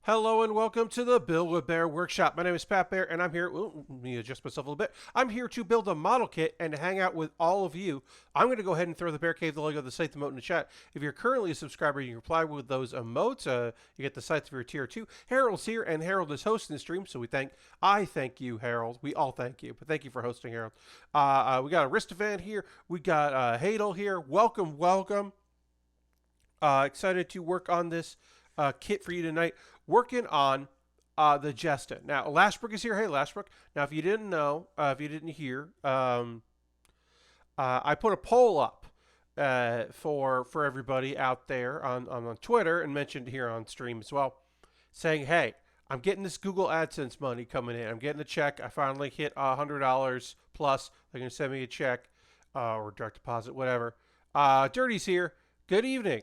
Hello and welcome to the Build With Baer Workshop. My name is Pat Baer and I'm here, let me adjust myself a little bit. I'm here to build a model kit and to hang out with all of you. I'm going to go ahead and throw the Bear Cave, the logo, the site, the emote in the chat. If you're currently a subscriber, you can reply with those emotes. You get the sites if you're tier 2. Harold's here and Harold is hosting the stream, so I thank you, Harold. We all thank you, but thank you for hosting, Harold. We got Aristovan here. We got Hadel here. Welcome, welcome. Excited to work on this kit for you tonight. Working on the Jesta. Now, Lashbrook is here. Hey, Lashbrook. Now, if you didn't know, if you didn't hear, I put a poll up for everybody out there on Twitter and mentioned here on stream as well, saying, hey, I'm getting this Google AdSense money coming in. I'm getting a check. I finally hit $100 plus. They're going to send me a check or direct deposit, whatever. Dirty's here. Good evening.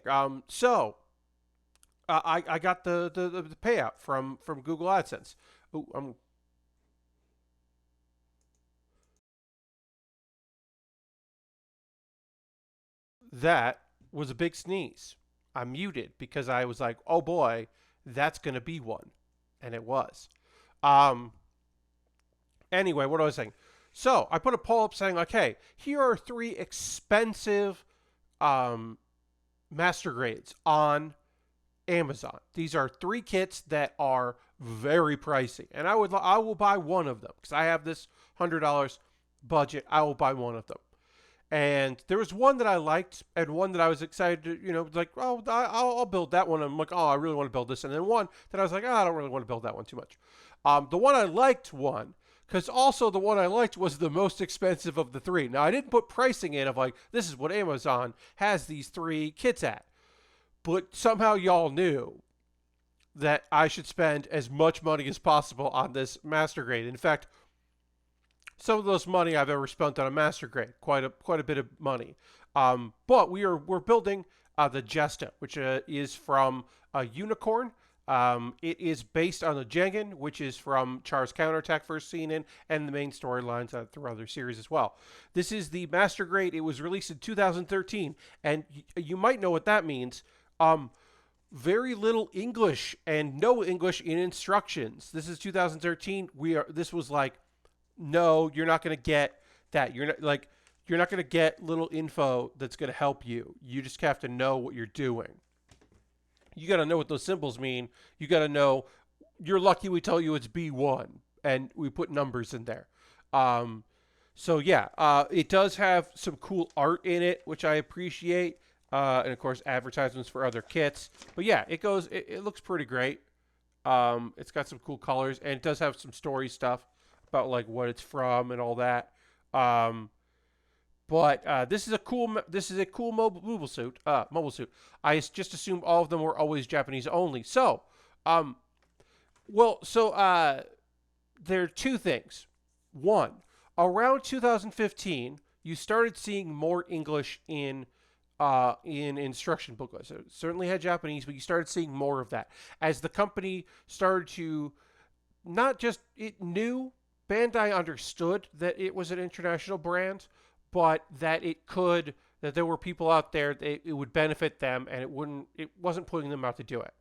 I got the payout from Google AdSense. Ooh, that was a big sneeze. I muted because I was like, oh boy, that's going to be one. And it was. Um, anyway, what was I saying? So I put a poll up saying, like, hey, here are 3 expensive master grades on Amazon. These are 3 kits that are very pricey, and I will buy one of them because I have this $100 budget. I will buy one of them. And there was one that I liked and one that I was excited to, like, oh, I'll build that one. I'm like, oh, I really want to build this. And then one that I was like, oh, I don't really want to build that one too much. The one I liked because also the one I liked was the most expensive of the 3. Now, I didn't put pricing in of like, this is what Amazon has these 3 kits at. But somehow y'all knew that I should spend as much money as possible on this master grade. In fact, some of those money I've ever spent on a master grade, quite a bit of money. But we're building the Jesta, which is from Unicorn. It is based on the Jengen, which is from Char's Counterattack first seen in, and the main storylines through other series as well. This is the master grade. It was released in 2013, and you might know what that means. Very little English and no English in instructions. This is 2013. This was like, no, you're not going to get that. You're not going to get little info that's going to help you. You just have to know what you're doing. You got to know what those symbols mean. You got to know. You're lucky we tell you it's B1 and we put numbers in there. So yeah, it does have some cool art in it, which I appreciate. And of course, advertisements for other kits. But yeah, it looks pretty great. It's got some cool colors, and it does have some story stuff about like what it's from and all that. But this is a cool mobile suit. I just assumed all of them were always Japanese only. So, there are 2 things. One, around 2015, you started seeing more English in instruction booklets. It certainly had Japanese, but you started seeing more of that as the company started to not just it knew Bandai understood that it was an international brand, but that that there were people out there that it would benefit them, and it wasn't putting them out to do it.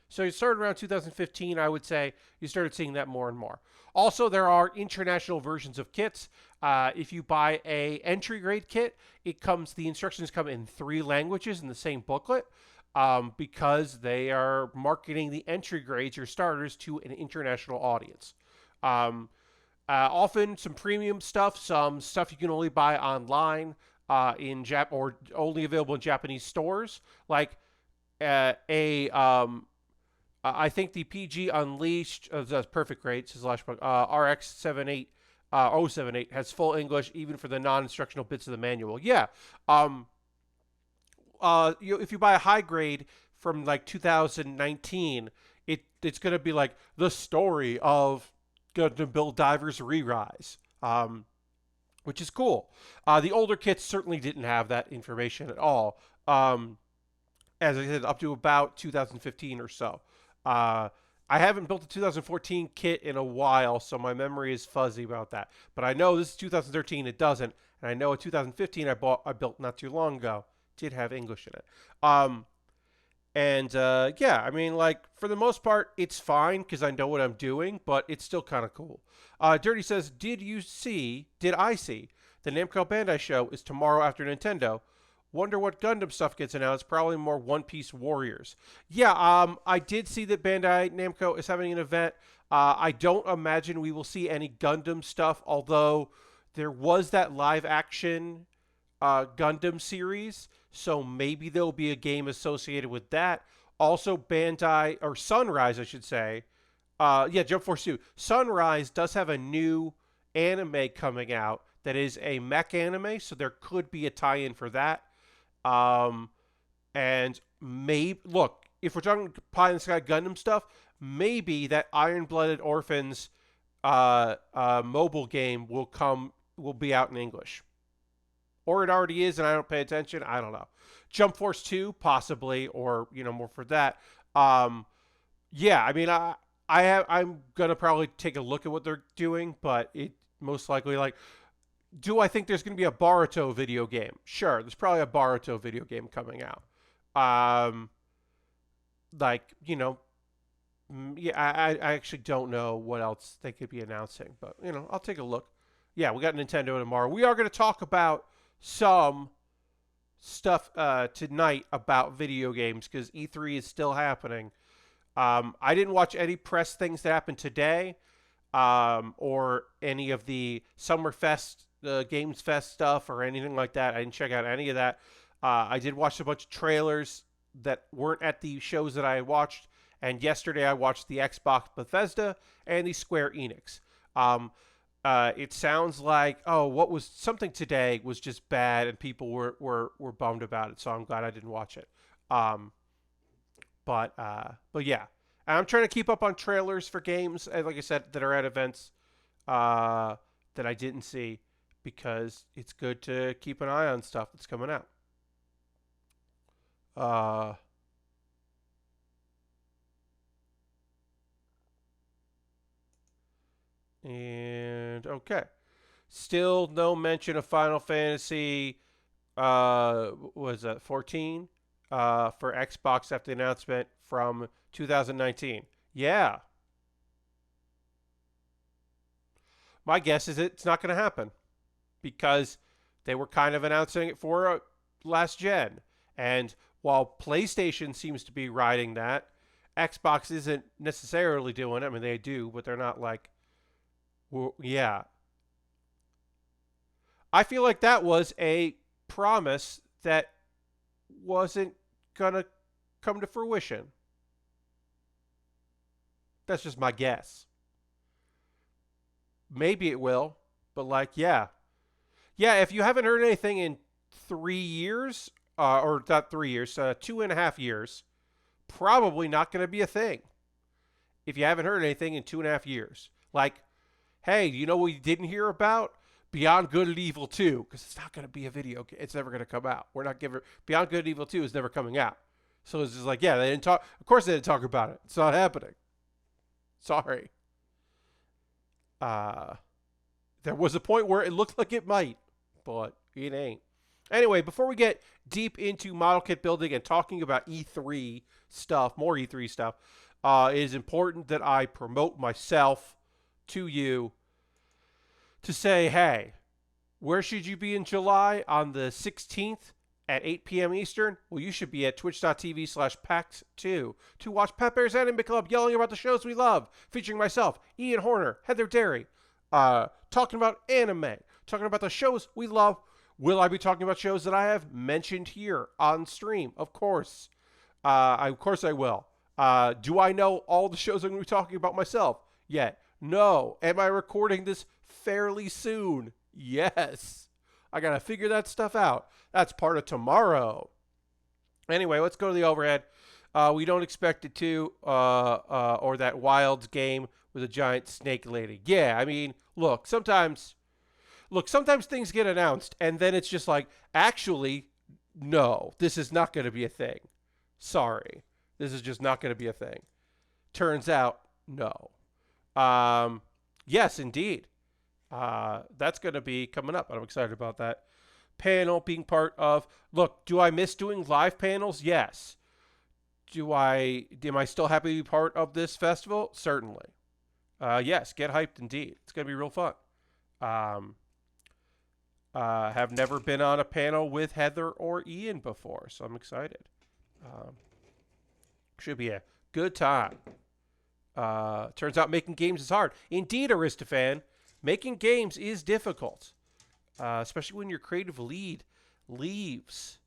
So it started around 2015, I would say. You started seeing that more and more. Also, there are international versions of kits. If you buy a entry grade kit, the instructions come in 3 languages in the same booklet, because they are marketing the entry grades or starters to an international audience. Often some premium stuff, some stuff you can only buy online or only available in Japanese stores, like I think the PG Unleashed, that's perfect grade, says Lashbook, RX-078 has full English even for the non-instructional bits of the manual. Yeah. If you buy a high grade from like 2019, it's going to be like the story of to build divers re-rise, which is cool. The older kits certainly didn't have that information at all. As I said, up to about 2015 or so. I haven't built a 2014 kit in a while, so my memory is fuzzy about that. But I know this is 2013, it doesn't. And I know a 2015 I built not too long ago did have English in it. And yeah, I mean, like, for the most part, it's fine because I know what I'm doing, but it's still kind of cool. Dirty says, did I see the Namco Bandai show is tomorrow after Nintendo? Wonder what Gundam stuff gets announced. Probably more One Piece Warriors. Yeah, I did see that Bandai Namco is having an event. I don't imagine we will see any Gundam stuff, although there was that live action Gundam series, so maybe there'll be a game associated with that. Also, Bandai, or Sunrise, I should say. Yeah, Jump Force 2. Sunrise does have a new anime coming out that is a mech anime, so there could be a tie in for that. Um, and maybe, look, if we're talking Pie in the Sky Gundam stuff, maybe that Iron Blooded Orphans mobile game will be out in English. Or it already is and I don't pay attention. I don't know. Jump Force 2, possibly, or, more for that. Yeah, I mean, I'm going to probably take a look at what they're doing, but it most likely, like, do I think there's going to be a Boruto video game? Sure, there's probably a Boruto video game coming out. Like, yeah, I actually don't know what else they could be announcing, but, I'll take a look. Yeah, we got Nintendo tomorrow. We are going to talk about some stuff tonight about video games because E3 is still happening. I didn't watch any press things that happened today or any of the Summer Fest, Games Fest stuff or anything like that. I didn't check out any of that. I did watch a bunch of trailers that weren't at the shows that I had watched. And yesterday I watched the Xbox Bethesda and the Square Enix. It sounds like, what was something today was just bad and people were bummed about it. So I'm glad I didn't watch it. But yeah, and I'm trying to keep up on trailers for games, like I said, that are at events that I didn't see because it's good to keep an eye on stuff that's coming out. And okay. Still no mention of Final Fantasy was that 14 for Xbox after the announcement from 2019. Yeah. My guess is it's not going to happen because they were kind of announcing it for last gen. And while PlayStation seems to be riding that, Xbox isn't necessarily doing it. I mean, they do, but they're not like, well, yeah. I feel like that was a promise that wasn't going to come to fruition. That's just my guess. Maybe it will, but like, yeah. Yeah, if you haven't heard anything in 3 years, or not 3 years, 2.5 years, probably not going to be a thing. If you haven't heard anything in 2.5 years. Like, hey, you know what we didn't hear about? Beyond Good and Evil 2, because it's not going to be a video game. It's never going to come out. We're not giving Beyond Good and Evil 2 is never coming out. So it's just like, yeah, they didn't talk. Of course, they didn't talk about it. It's not happening. Sorry. There was a point where it looked like it might, but it ain't. Anyway, before we get deep into model kit building and talking about E3 stuff, more E3 stuff, it is important that I promote myself to you to say, hey, where should you be in July on the 16th at 8 p.m. Eastern? Well, you should be at twitch.tv/PAX2 to watch Pet Bear's Anime Club yelling about the shows we love, featuring myself, Ian Horner, Heather Derry, talking about anime, talking about the shows we love. Will I be talking about shows that I have mentioned here on stream? Of course. Of course I will. Do I know all the shows I'm going to be talking about myself yet? No. Am I recording this fairly soon? Yes. I got to figure that stuff out. That's part of tomorrow. Anyway, let's go to the overhead. We don't expect it to, or that Wilds game with a giant snake lady. Yeah, I mean, look, sometimes things get announced and then it's just like, actually, no, this is not going to be a thing. Sorry. This is just not going to be a thing. Turns out, no. Yes, indeed. That's going to be coming up. I'm excited about that. Panel being part of. Look, do I miss doing live panels? Yes. Am I still happy to be part of this festival? Certainly. Yes, get hyped indeed. It's going to be real fun. Um, have never been on a panel with Heather or Ian before, so I'm excited. Should be a good time. Turns out making games is hard. Indeed, Aristofan, making games is difficult, especially when your creative lead leaves.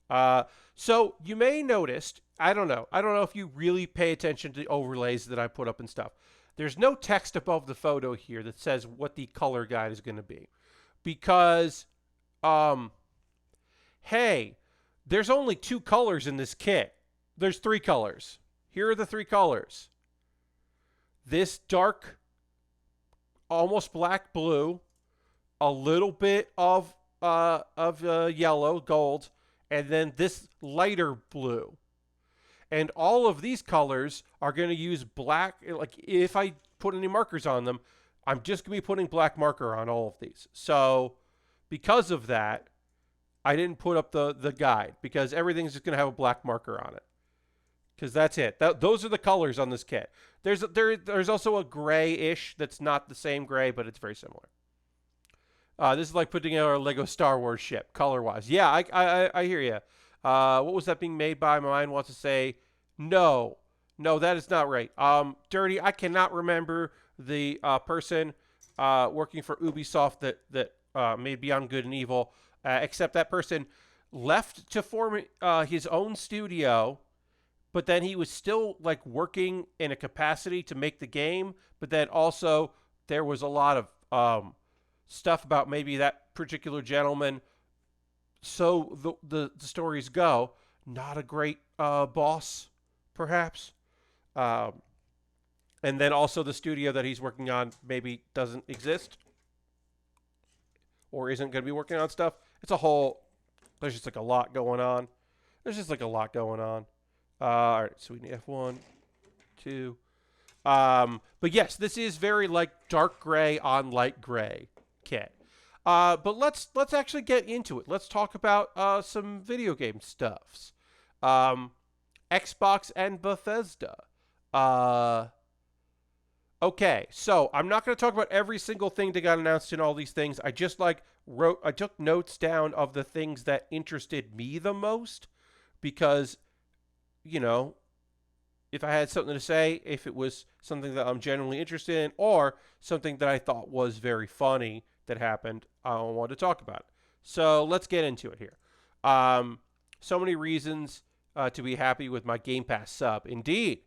So you may notice, I don't know if you really pay attention to the overlays that I put up and stuff. There's no text above the photo here that says what the color guide is going to be. Because, hey, there's only 2 colors in this kit. There's 3 colors. Here are the 3 colors. This dark, almost black blue, a little bit of yellow, gold, and then this lighter blue. And all of these colors are going to use black. Like, if I put any markers on them, I'm just going to be putting black marker on all of these. So because of that, I didn't put up the guide, because everything's just going to have a black marker on it. Because that's it. Those are the colors on this kit. There's also a grayish that's not the same gray, but it's very similar. This is like putting out a Lego Star Wars ship, color-wise. Yeah, I hear you. What was that being made by? My mind wants to say, no, that is not right. Dirty, I cannot remember the person working for Ubisoft that made Beyond Good and Evil, except that person left to form his own studio, but then he was still like working in a capacity to make the game, but then also there was a lot of stuff about maybe that particular gentleman. So the stories go, not a great boss, perhaps. And then also the studio that he's working on maybe doesn't exist or isn't going to be working on stuff. It's a whole, there's just like a lot going on. All right, so we need F1, 2. But yes, this is very like dark gray on light gray kit. But let's actually get into it. Let's talk about some video game stuffs. Xbox and Bethesda. Okay, so I'm not going to talk about every single thing that got announced in all these things. I just I took notes down of the things that interested me the most, because, you know, if I had something to say, if it was something that I'm genuinely interested in, or something that I thought was very funny that happened, I want to talk about it. So let's get into it here. So many reasons to be happy with my Game Pass sub. Indeed.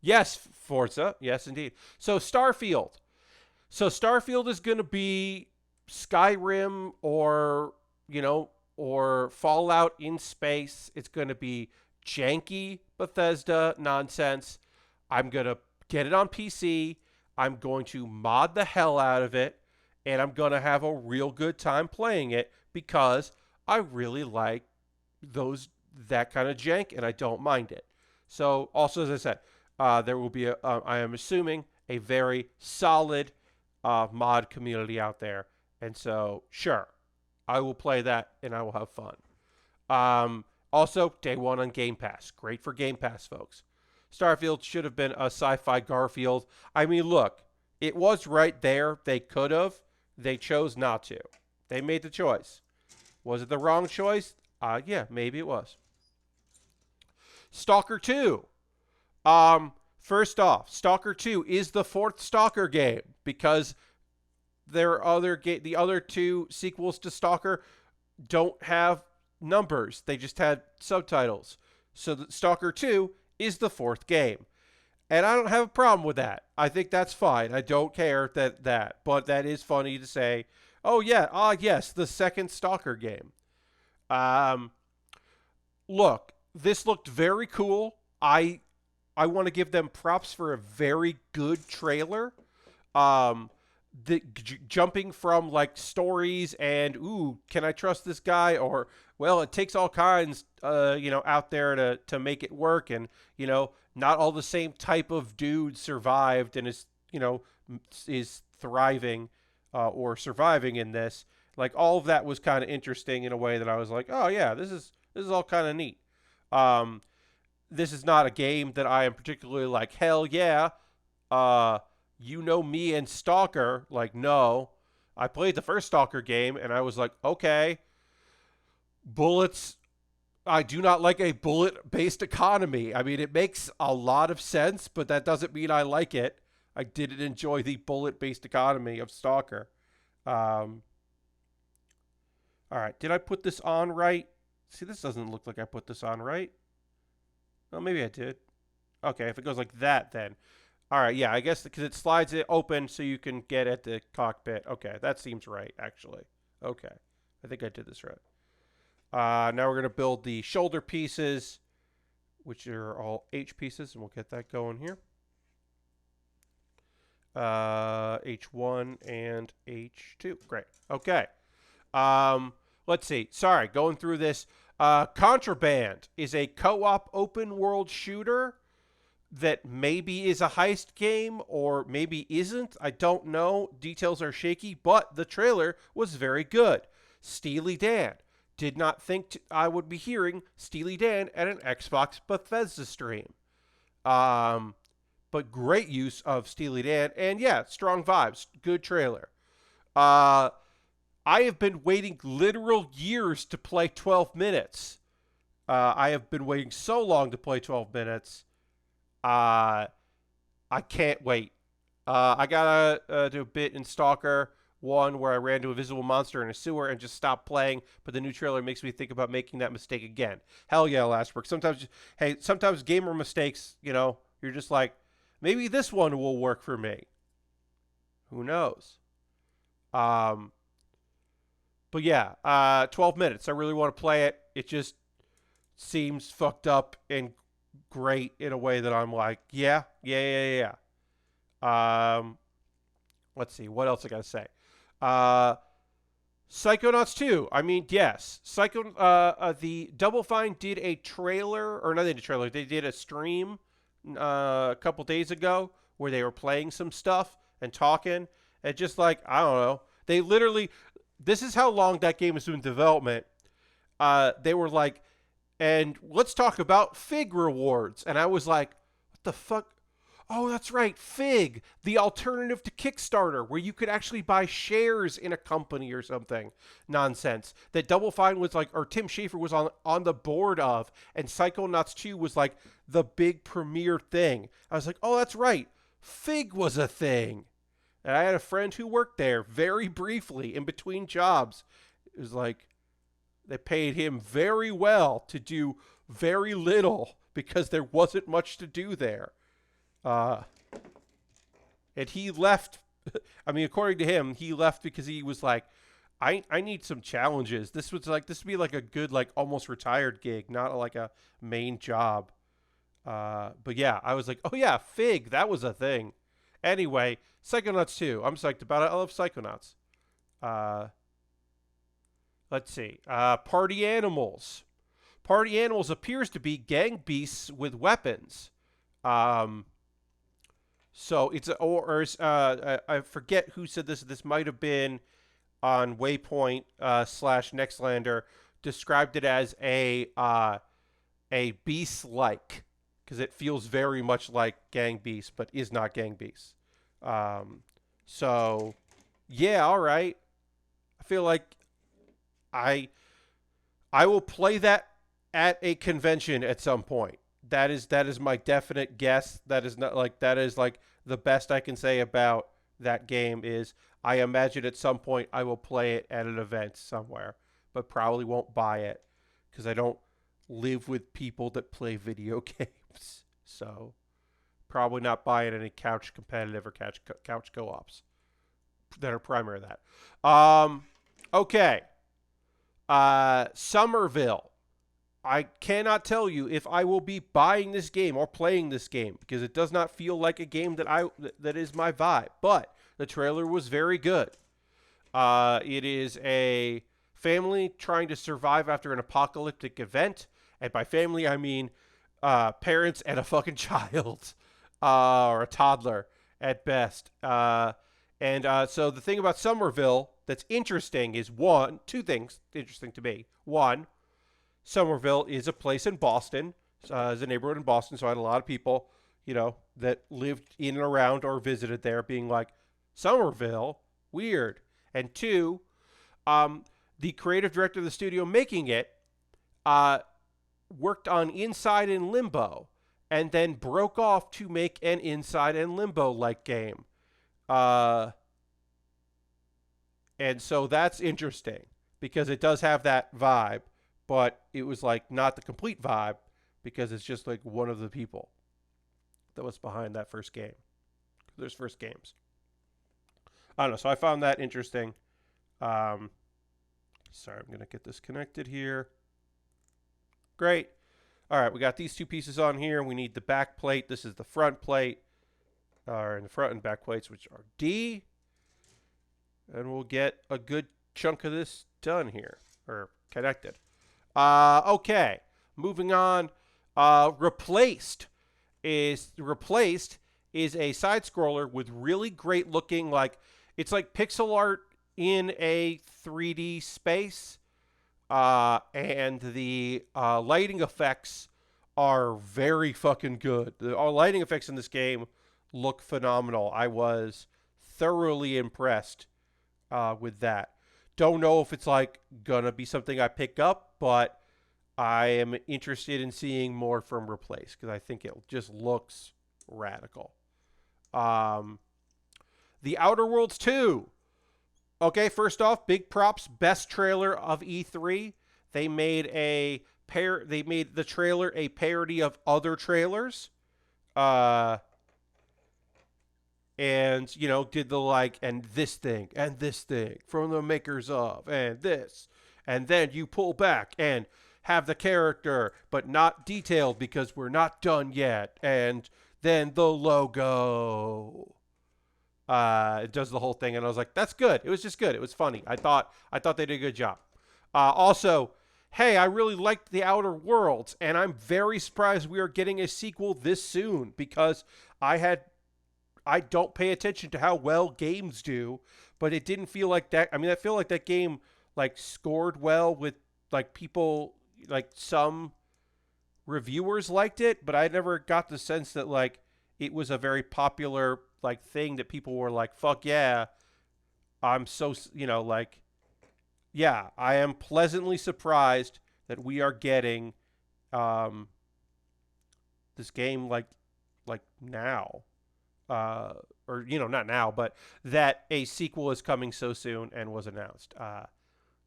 Yes, Forza. Yes, indeed. So Starfield. Starfield is going to be Skyrim or Fallout in space. It's going to be janky Bethesda nonsense. I'm going to get it on PC. I'm going to mod the hell out of it. And I'm going to have a real good time playing it, because I really like that kind of jank, and I don't mind it. So also, as I said, there will be, I am assuming, a very solid mod community out there. And so, sure, I will play that and I will have fun. Also, day one on Game Pass. Great for Game Pass, folks. Starfield should have been a sci-fi Garfield. I mean, look, it was right there. They could have. They chose not to. They made the choice. Was it the wrong choice? Yeah, maybe it was. Stalker 2. First off, Stalker 2 is the 4th Stalker game, because the other 2 sequels to Stalker don't have numbers. They just had subtitles. So Stalker 2 is the 4th game. And I don't have a problem with that. I think that's fine. I don't care that. But that is funny to say, oh yeah, yes, the 2nd Stalker game. Look, this looked very cool. I want to give them props for a very good trailer. Jumping from like stories and, ooh, can I trust this guy? Or, well, it takes all kinds, out there to make it work. And, not all the same type of dude survived and is thriving or surviving in this. Like, all of that was kind of interesting in a way that I was like, oh yeah, this is all kind of neat. this is not a game that I am particularly like, hell yeah, you know me and Stalker. Like, no. I played the first Stalker game, and I was like, okay, bullets. I do not like a bullet-based economy. I mean, it makes a lot of sense, but that doesn't mean I like it. I didn't enjoy the bullet-based economy of Stalker. All right, did I put this on right? See, this doesn't look like I put this on right. Well, maybe I did. Okay, if it goes like that, then. All right, yeah, I guess because it slides it open so you can get at the cockpit. Okay, that seems right, actually. Okay, I think I did this right. Now we're going to build the shoulder pieces, which are all H pieces, and we'll get that going here. H1 and H2. Great. Okay. Let's see. Sorry, going through this. Contraband is a co-op open world shooter that maybe is a heist game or maybe isn't. I don't know. Details are shaky, but the trailer was very good. Steely Dan. Did not think I would be hearing Steely Dan at an Xbox Bethesda stream. But great use of Steely Dan. And yeah, strong vibes. Good trailer. I have been waiting literal years to play 12 minutes. I have been waiting so long to play 12 minutes. I can't wait. I gotta do a bit in Stalker 1 where I ran into a visible monster in a sewer and just stopped playing, but the new trailer makes me think about making that mistake again. Hell yeah, Lastwork. Sometimes gamer mistakes, you're just like, maybe this one will work for me. Who knows? But yeah, 12 minutes. I really want to play it. It just seems fucked up and great in a way that I'm like, yeah. Let's see. What else I got to say? Psychonauts 2. I mean, yes. The Double Fine did a trailer, or not a trailer, they did a stream a couple days ago where they were playing some stuff and talking. And just like, I don't know. They literally, this is how long that game has been in development. They were like, and let's talk about FIG rewards. And I was like, what the fuck? Oh, that's right, FIG, the alternative to Kickstarter, where you could actually buy shares in a company or something. Nonsense. That Double Fine was like, or Tim Schafer was on the board of, and Psychonauts 2 was like the big premiere thing. I was like, oh, that's right, FIG was a thing. And I had a friend who worked there very briefly in between jobs. It was like, they paid him very well to do very little because there wasn't much to do there. And he left. I mean, according to him, he left because he was like, I need some challenges. This would be like a good, like almost retired gig, not like a main job. But yeah, I was like, oh yeah, FIG, that was a thing. Anyway, Psychonauts 2. I'm psyched about it. I love Psychonauts. Let's see. Party Animals. Party Animals appears to be gang beasts with weapons. So it's I forget who said this. This might have been on Waypoint / Nextlander. Described it as a beast-like, because it feels very much like Gang Beasts, but is not Gang Beasts. So yeah, all right. I feel like I will play that at a convention at some point. That is my definite guess. That is like the best I can say about that game is I imagine at some point I will play it at an event somewhere, but probably won't buy it because I don't live with people that play video games. So probably not buying any couch competitive or couch co-ops that are primary of that. Okay. Somerville. I cannot tell you if I will be buying this game or playing this game because it does not feel like a game that is my vibe. But the trailer was very good. It is a family trying to survive after an apocalyptic event, and by family I mean parents and a fucking child or a toddler at best. So the thing about Somerville that's interesting is two things interesting to me. One, Somerville is a place in Boston, as a neighborhood in Boston, so I had a lot of people, that lived in and around or visited there, being like, Somerville, weird. And two, the creative director of the studio making it worked on Inside and Limbo, and then broke off to make an Inside and Limbo-like game. And so that's interesting, because it does have that vibe, but it was like not the complete vibe, because it's just like one of the people that was behind that first game. Those first games. I don't know. So I found that interesting. Sorry, I'm going to get this connected here. Great. All right, we got these two pieces on here. We need the back plate. This is the front plate. And the front and back plates, which are D. And we'll get a good chunk of this done here, or connected. Okay, moving on. Replaced is a side scroller with really great looking, like, it's like pixel art in a 3D space, and the lighting effects are very fucking good. The lighting effects in this game look phenomenal. I was thoroughly impressed with that. Don't know if it's like gonna be something I pick up, but I am interested in seeing more from Replace, because I think it just looks radical. The Outer Worlds 2. Okay, first off, big props, best trailer of E3. They made the trailer a parody of other trailers. And did the like, and this thing from the makers of, and this. And then you pull back and have the character, but not detailed because we're not done yet. And then the logo. It does the whole thing, and I was like, that's good. It was just good. It was funny. I thought they did a good job. Also, hey, I really liked The Outer Worlds, and I'm very surprised we are getting a sequel this soon, because I don't pay attention to how well games do, but it didn't feel like that. I mean, I feel like that game like scored well with like people, like some reviewers liked it, but I never got the sense that like it was a very popular like thing that people were like, fuck yeah, I'm so, yeah, I am pleasantly surprised that we are getting this game like now. Or, not now, but that a sequel is coming so soon and was announced.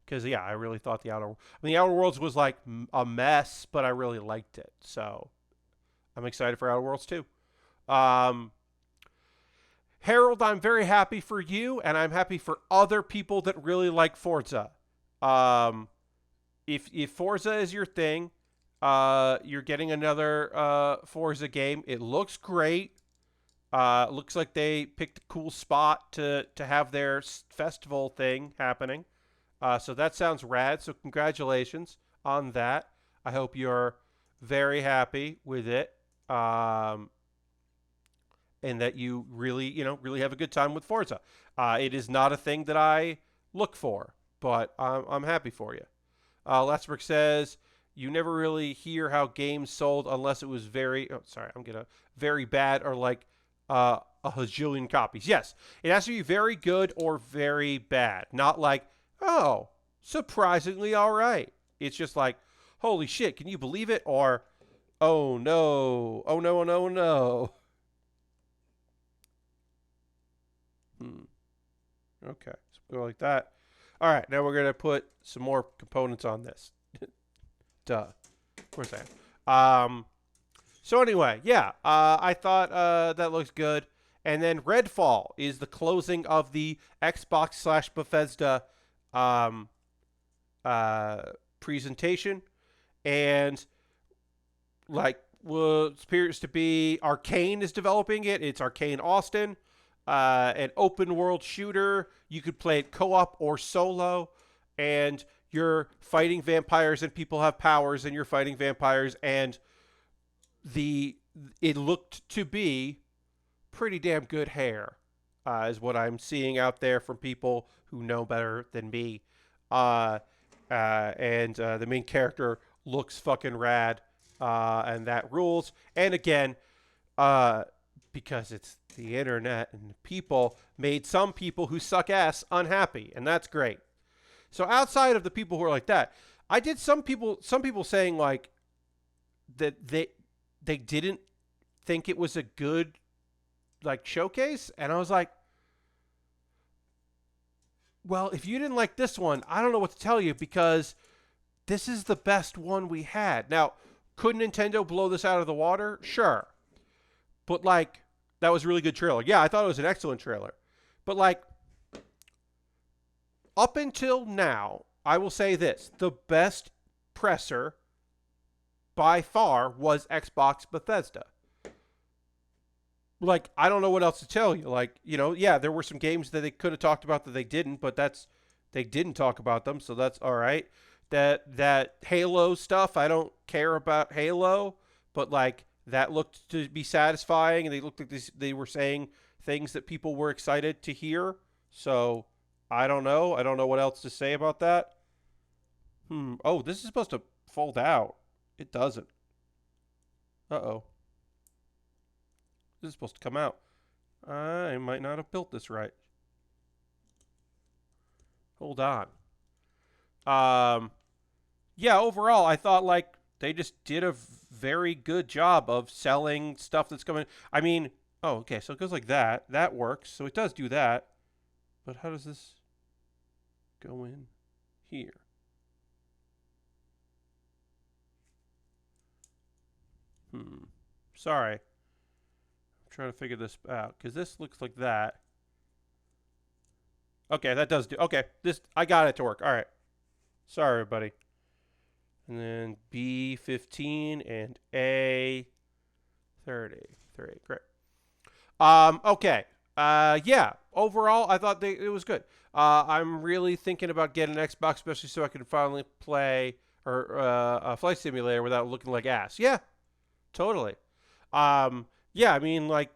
Because, yeah, I really thought The Outer Worlds was like a mess, but I really liked it. So I'm excited for Outer Worlds 2. Harold, I'm very happy for you, and I'm happy for other people that really like Forza. If Forza is your thing, you're getting another Forza game. It looks great. Looks like they picked a cool spot to have their festival thing happening. So that sounds rad. So congratulations on that. I hope you're very happy with it. And that you really have a good time with Forza. It is not a thing that I look for, but I'm happy for you. Lastbrick says, you never really hear how games sold unless it was very bad or like a hajillion copies. Yes, it has to be very good or very bad. Not like, oh, surprisingly all right. It's just like, holy shit, can you believe it? Or, oh no, oh no, oh no, oh no. Okay, so go like that. All right, now we're going to put some more components on this. Duh. Of course I am. So anyway, yeah, I thought that looks good. And then Redfall is the closing of the Xbox/Bethesda presentation. And like what appears to be Arcane is developing it. It's Arcane Austin. An open world shooter. You could play it co-op or solo, and you're fighting vampires and people have powers and you're fighting vampires, and it looked to be pretty damn good hair, is what I'm seeing out there from people who know better than me. And the main character looks fucking rad. and that rules. And again, because it's the internet and people made some people who suck ass unhappy, and that's great. So outside of the people who are like that, I did some people saying like that they didn't think it was a good like showcase, and I was like, well, if you didn't like this one, I don't know what to tell you, because this is the best one we had. Now, could Nintendo blow this out of the water? Sure. But like, that was a really good trailer. Yeah, I thought it was an excellent trailer. But like, up until now, I will say this: the best presser by far was Xbox Bethesda. Like, I don't know what else to tell you. Like, you know, yeah, there were some games that they could have talked about that they didn't, but they didn't talk about them, so that's all right. That Halo stuff, I don't care about Halo, but like that looked to be satisfying, and they looked like they were saying things that people were excited to hear. So I don't know. I don't know what else to say about that. Oh, this is supposed to fold out. It doesn't. Uh-oh. This is supposed to come out. I might not have built this right. Hold on. Yeah, overall, I thought like they just did a very good job of selling stuff that's coming. I mean, oh, okay, so it goes like that. That works. So it does do that. But how does this go in here? Sorry. I'm trying to figure this out, because this looks like that. Okay, that does do. Okay, I got it to work. All right. Sorry, everybody. And then B15 and A30. Great. Okay. Yeah. Overall, I thought it was good. I'm really thinking about getting an Xbox, especially so I can finally play a Flight Simulator without looking like ass. Yeah. Totally. Yeah. I mean, like,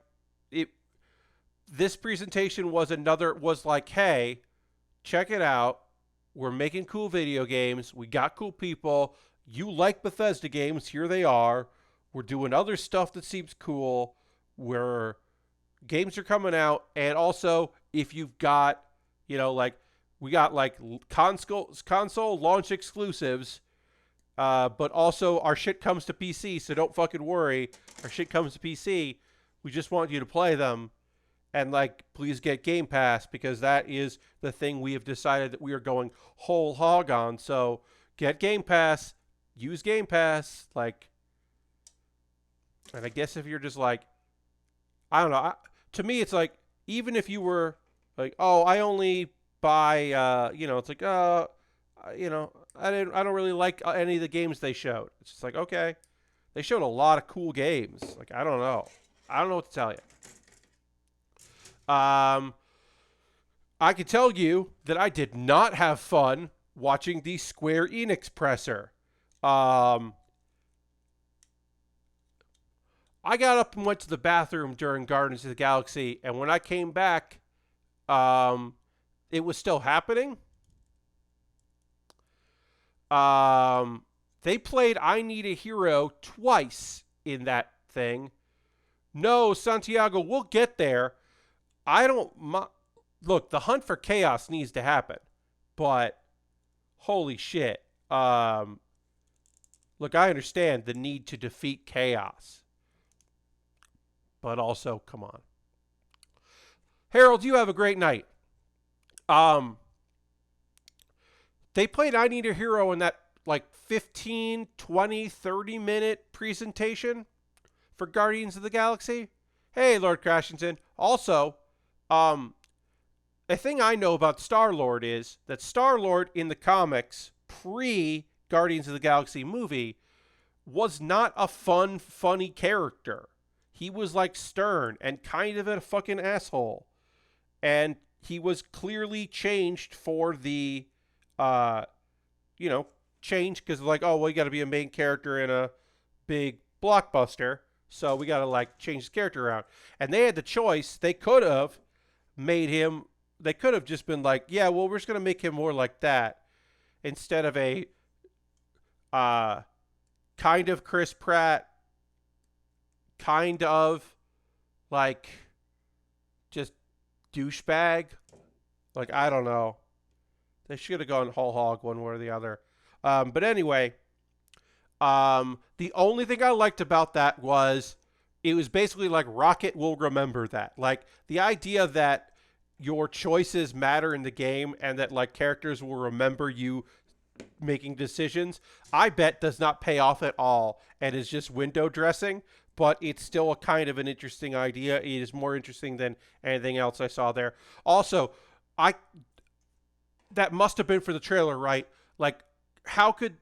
this presentation was like, hey, check it out. We're making cool video games. We got cool people. You like Bethesda games. Here they are. We're doing other stuff that seems cool. Where games are coming out. And also, if you've got, you know, like, we got like console launch exclusives. But also our shit comes to PC. So don't fucking worry. Our shit comes to PC. We just want you to play them. And, like, please get Game Pass, because that is the thing we have decided that we are going whole hog on. So get Game Pass, use Game Pass, like, and I guess if you're just like, I don't know. To me, it's like, even if you were like, oh, I only buy, you know, it's like, you know, I don't really like any of the games they showed. It's just like, okay, they showed a lot of cool games. Like, I don't know. I don't know what to tell you. I can tell you that I did not have fun watching the Square Enix presser. I got up and went to the bathroom during Guardians of the Galaxy, and when I came back, it was still happening. They played I Need a Hero twice in that thing. No, Santiago, we'll get there. I don't... Look, the hunt for chaos needs to happen. But, holy shit. Look, I understand the need to defeat chaos. But also, come on. Harold, you have a great night. They played I Need a Hero in that, like, 15, 20, 30-minute presentation for Guardians of the Galaxy. Hey, Lord Crashington. Also... a thing I know about Star-Lord is that Star-Lord in the comics, pre-Guardians of the Galaxy movie, was not a funny character. He was like stern and kind of a fucking asshole. And he was clearly changed for the, you know, change because like, oh, well, you got to be a main character in a big blockbuster. So we got to like change his character around. And they had the choice. They could have just been like, yeah, well, we're just going to make him more like that instead of a kind of Chris Pratt, kind of like just douchebag. Like, I don't know. They should have gone whole hog one way or the other. But anyway, the only thing I liked about that was it was basically like Rocket will remember that. Like, the idea that your choices matter in the game and that, like, characters will remember you making decisions, I bet does not pay off at all and is just window dressing, but it's still a kind of an interesting idea. It is more interesting than anything else I saw there. Also, that must have been for the trailer, right? Like, how could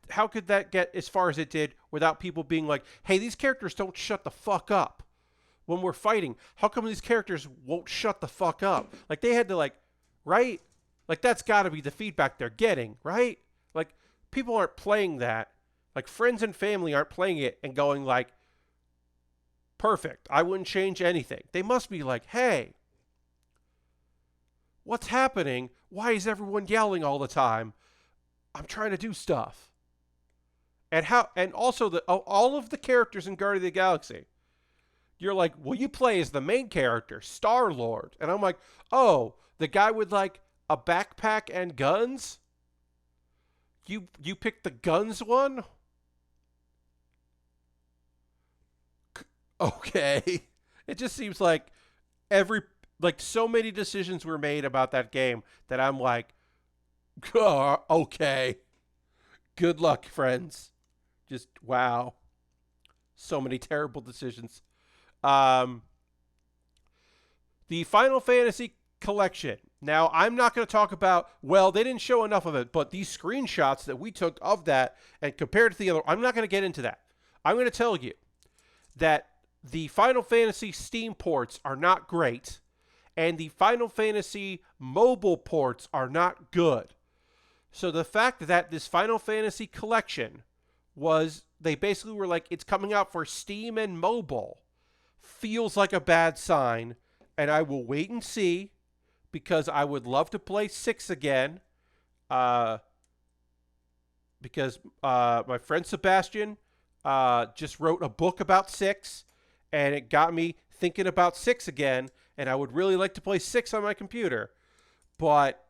that get as far as it did without people being like, hey, these characters don't shut the fuck up when we're fighting? How come these characters won't shut the fuck up? Like, they had to, like, right? Like, that's got to be the feedback they're getting, right? Like, people aren't playing that. Like, friends and family aren't playing it and going like, perfect, I wouldn't change anything. They must be like, hey, what's happening? Why is everyone yelling all the time? I'm trying to do stuff. And also all of the characters in Guardians of the Galaxy, you're like, well, you play as the main character, Star-Lord. And I'm like, oh, the guy with like a backpack and guns? You picked the guns one? Okay. It just seems like so many decisions were made about that game that I'm like, oh, okay. Good luck, friends. Just, wow. So many terrible decisions. The Final Fantasy collection. Now, I'm not going to talk about, well, they didn't show enough of it, but these screenshots that we took of that and compared to the other, I'm not going to get into that. I'm going to tell you that the Final Fantasy Steam ports are not great, and the Final Fantasy mobile ports are not good. So the fact that this Final Fantasy collection they basically were like, it's coming out for Steam and mobile, feels like a bad sign, and I will wait and see, because I would love to play 6 again, because my friend Sebastian just wrote a book about 6, and it got me thinking about 6 again, and I would really like to play 6 on my computer. But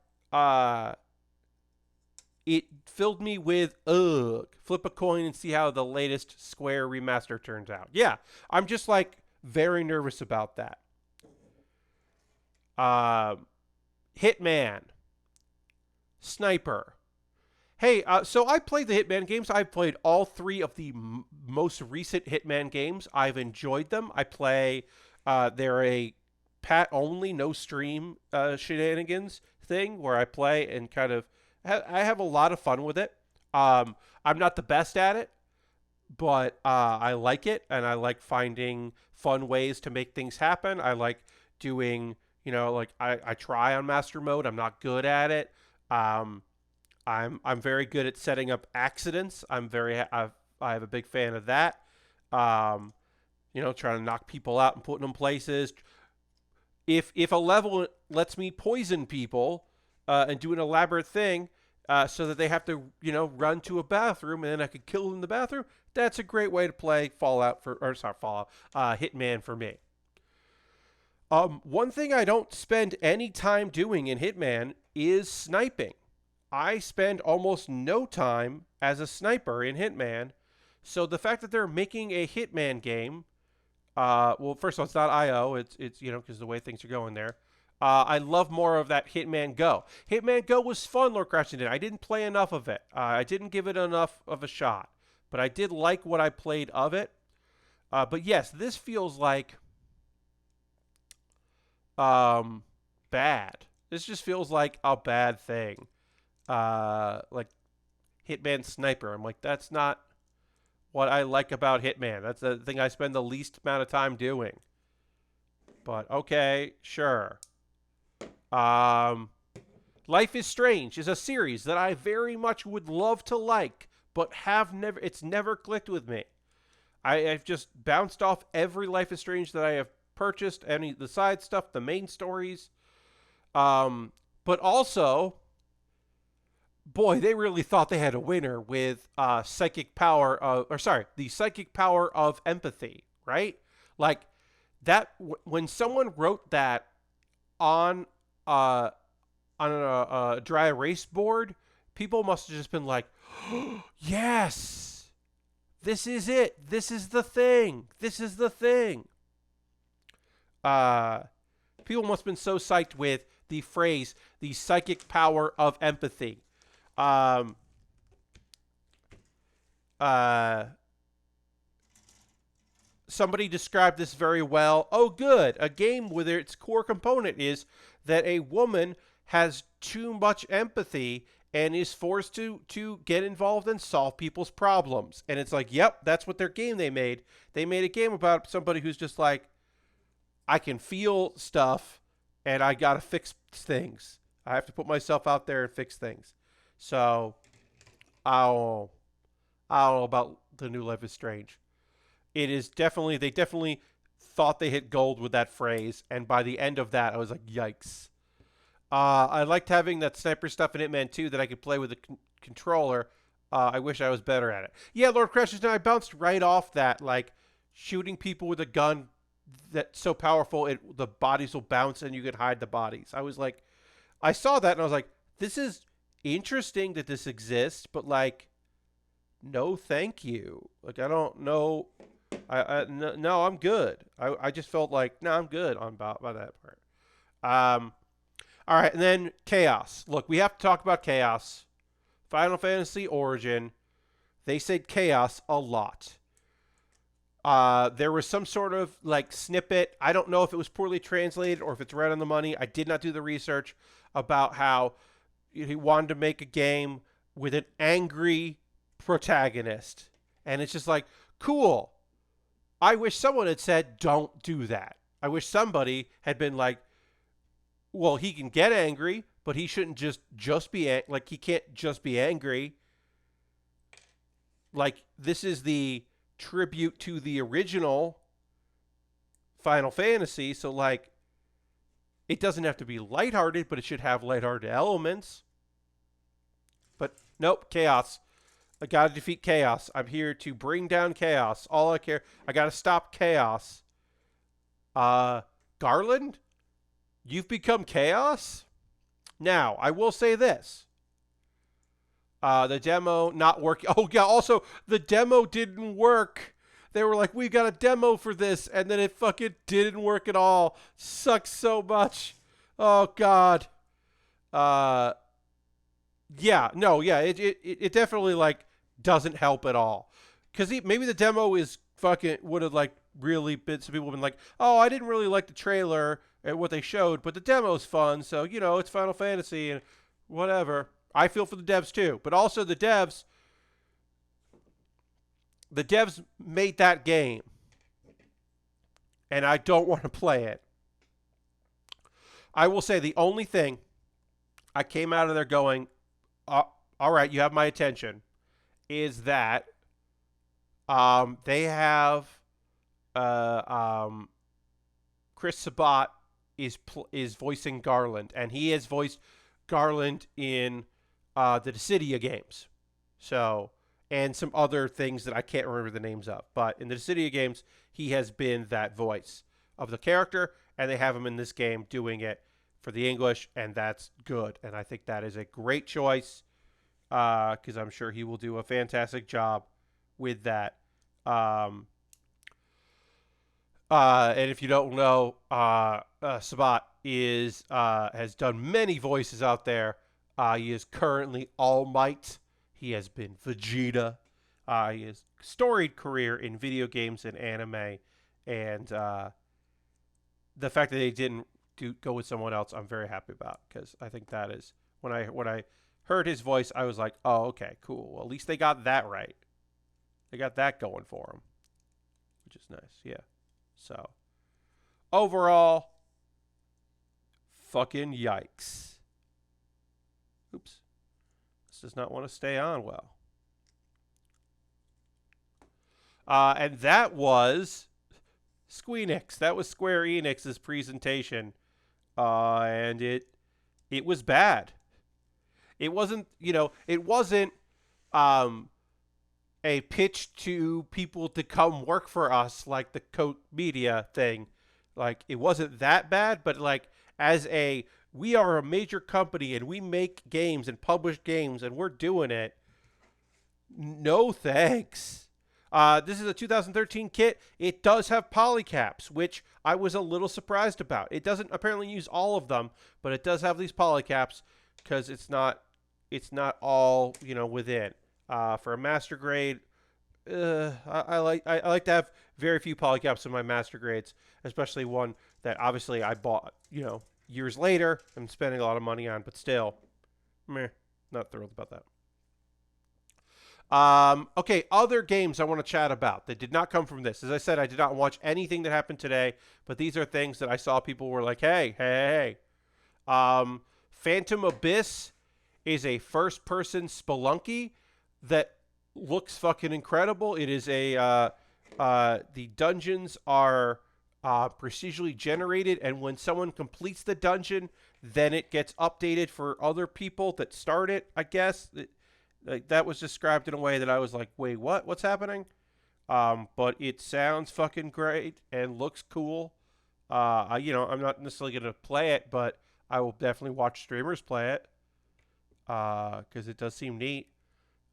it filled me with, flip a coin and see how the latest Square remaster turns out. Yeah, I'm just, like, very nervous about that. Hitman. Sniper. Hey, so I played the Hitman games. I've played all 3 of the most recent Hitman games. I've enjoyed them. I play, they're a pat-only, no-stream shenanigans thing where I play and kind of, I have a lot of fun with it. I'm not the best at it, but I like it, and I like finding fun ways to make things happen. I like doing, like, I try on Master Mode. I'm not good at it. I'm very good at setting up accidents. I'm a big fan of that. Trying to knock people out and putting them places. If a level lets me poison people and do an elaborate thing so that they have to, run to a bathroom and then I could kill them in the bathroom, that's a great way to play Hitman for me. One thing I don't spend any time doing in Hitman is sniping. I spend almost no time as a sniper in Hitman, so the fact that they're making a Hitman game, well, first of all, it's not IO, it's because the way things are going there. I love more of that Hitman Go. Hitman Go was fun, Lord Crashing did. I didn't play enough of it. I didn't give it enough of a shot, but I did like what I played of it. But yes, this feels like bad. This just feels like a bad thing. Like Hitman Sniper. I'm like, that's not what I like about Hitman. That's the thing I spend the least amount of time doing. But okay, sure. Life is Strange is a series that I very much would love to like, but it's never clicked with me. I've just bounced off every Life is Strange that I have purchased, the side stuff, the main stories. But also, boy, they really thought they had a winner with psychic power of, or sorry, the psychic power of empathy, right? Like that, when someone wrote that on uh, a dry erase board, people must have just been like, oh, yes, this is it. This is the thing. This is the thing. Uh, People must have been so psyched with the phrase, the psychic power of empathy. Um, uh, Somebody described this very well. Oh, good. A game where its core component is that a woman has too much empathy and is forced to get involved and solve people's problems. And it's like, yep, that's what their game they made. They made a game about somebody who's just like, I can feel stuff and I got to fix things. I have to put myself out there and fix things. So, I don't know about the new Life is Strange. It is definitely, they definitely thought they hit gold with that phrase. And by the end of that, I was like, yikes. I liked having that sniper stuff in Hitman 2 that I could play with a controller. I wish I was better at it. Yeah, Lord Crashes, I bounced right off that, like, shooting people with a gun that's so powerful, the bodies will bounce and you can hide the bodies. I was like, I saw that and I was like, this is interesting that this exists, but like, no, thank you. Like, I don't know. No, I'm good. I just felt like, no, I'm good on about by that part. All right, and then Chaos. Look, we have to talk about Chaos. Final Fantasy Origin. They said Chaos a lot. There was some sort of like snippet. I don't know if it was poorly translated or if it's right on the money. I did not do the research about how he wanted to make a game with an angry protagonist. And it's just like, cool. I wish someone had said, don't do that. I wish somebody had been like, well, he can get angry, but he shouldn't just be like, he can't just be angry. Like, this is the tribute to the original Final Fantasy, so like, it doesn't have to be lighthearted, but it should have lighthearted elements. But nope, Chaos. I gotta defeat Chaos. I'm here to bring down Chaos. All I care, I gotta stop Chaos. Garland, you've become Chaos? Now, I will say this. The demo not working. Oh, yeah, also, the demo didn't work. They were like, we got a demo for this, and then it fucking didn't work at all. Sucks so much. Oh, God. Yeah, no, yeah, it definitely, like, doesn't help at all. Because maybe the demo is fucking, would have, like, really been, some people have been like, oh, I didn't really like the trailer and what they showed, but the demo's fun, so, you know, it's Final Fantasy and whatever. I feel for the devs too, but also the devs made that game, and I don't want to play it. I will say the only thing I came out of there going, all right, you have my attention, is that they have Chris Sabat is voicing Garland, and he has voiced Garland in the Dissidia games. So, and some other things that I can't remember the names of. But in the Dissidia games, he has been that voice of the character, and they have him in this game doing it for the English, and that's good. And I think that is a great choice, because I'm sure he will do a fantastic job with that. And if you don't know, Sabat has done many voices out there. He is currently All Might. He has been Vegeta. He has storied career in video games and anime, and the fact that they didn't go with someone else, I'm very happy about, because I think that is when I heard his voice, I was like, oh, okay, cool. Well, at least they got that right. They got that going for them, which is nice. Yeah. So overall, fucking yikes. Oops. This does not want to stay on well. And that was Squeenix. That was Square Enix's presentation. And it was bad. It wasn't, it wasn't um, a pitch to people to come work for us like the Coat Media thing. Like, it wasn't that bad, but like, we are a major company and we make games and publish games and we're doing it. No thanks. This is a 2013 kit. It does have polycaps, which I was a little surprised about. It doesn't apparently use all of them, but it does have these polycaps because it's not all within. For a master grade, I like to have very few polycaps in my master grades, especially one that obviously I bought years later. I'm spending a lot of money on, but still, meh, not thrilled about that. Okay, other games I want to chat about that did not come from this. As I said, I did not watch anything that happened today, but these are things that I saw people were like, hey. Phantom Abyss is a first-person Spelunky that looks fucking incredible. It is the dungeons are procedurally generated, and when someone completes the dungeon, then it gets updated for other people that start it, I guess. Like, that was described in a way that I was like, wait, what? What's happening? But it sounds fucking great and looks cool. I'm not necessarily going to play it, but I will definitely watch streamers play it because it does seem neat.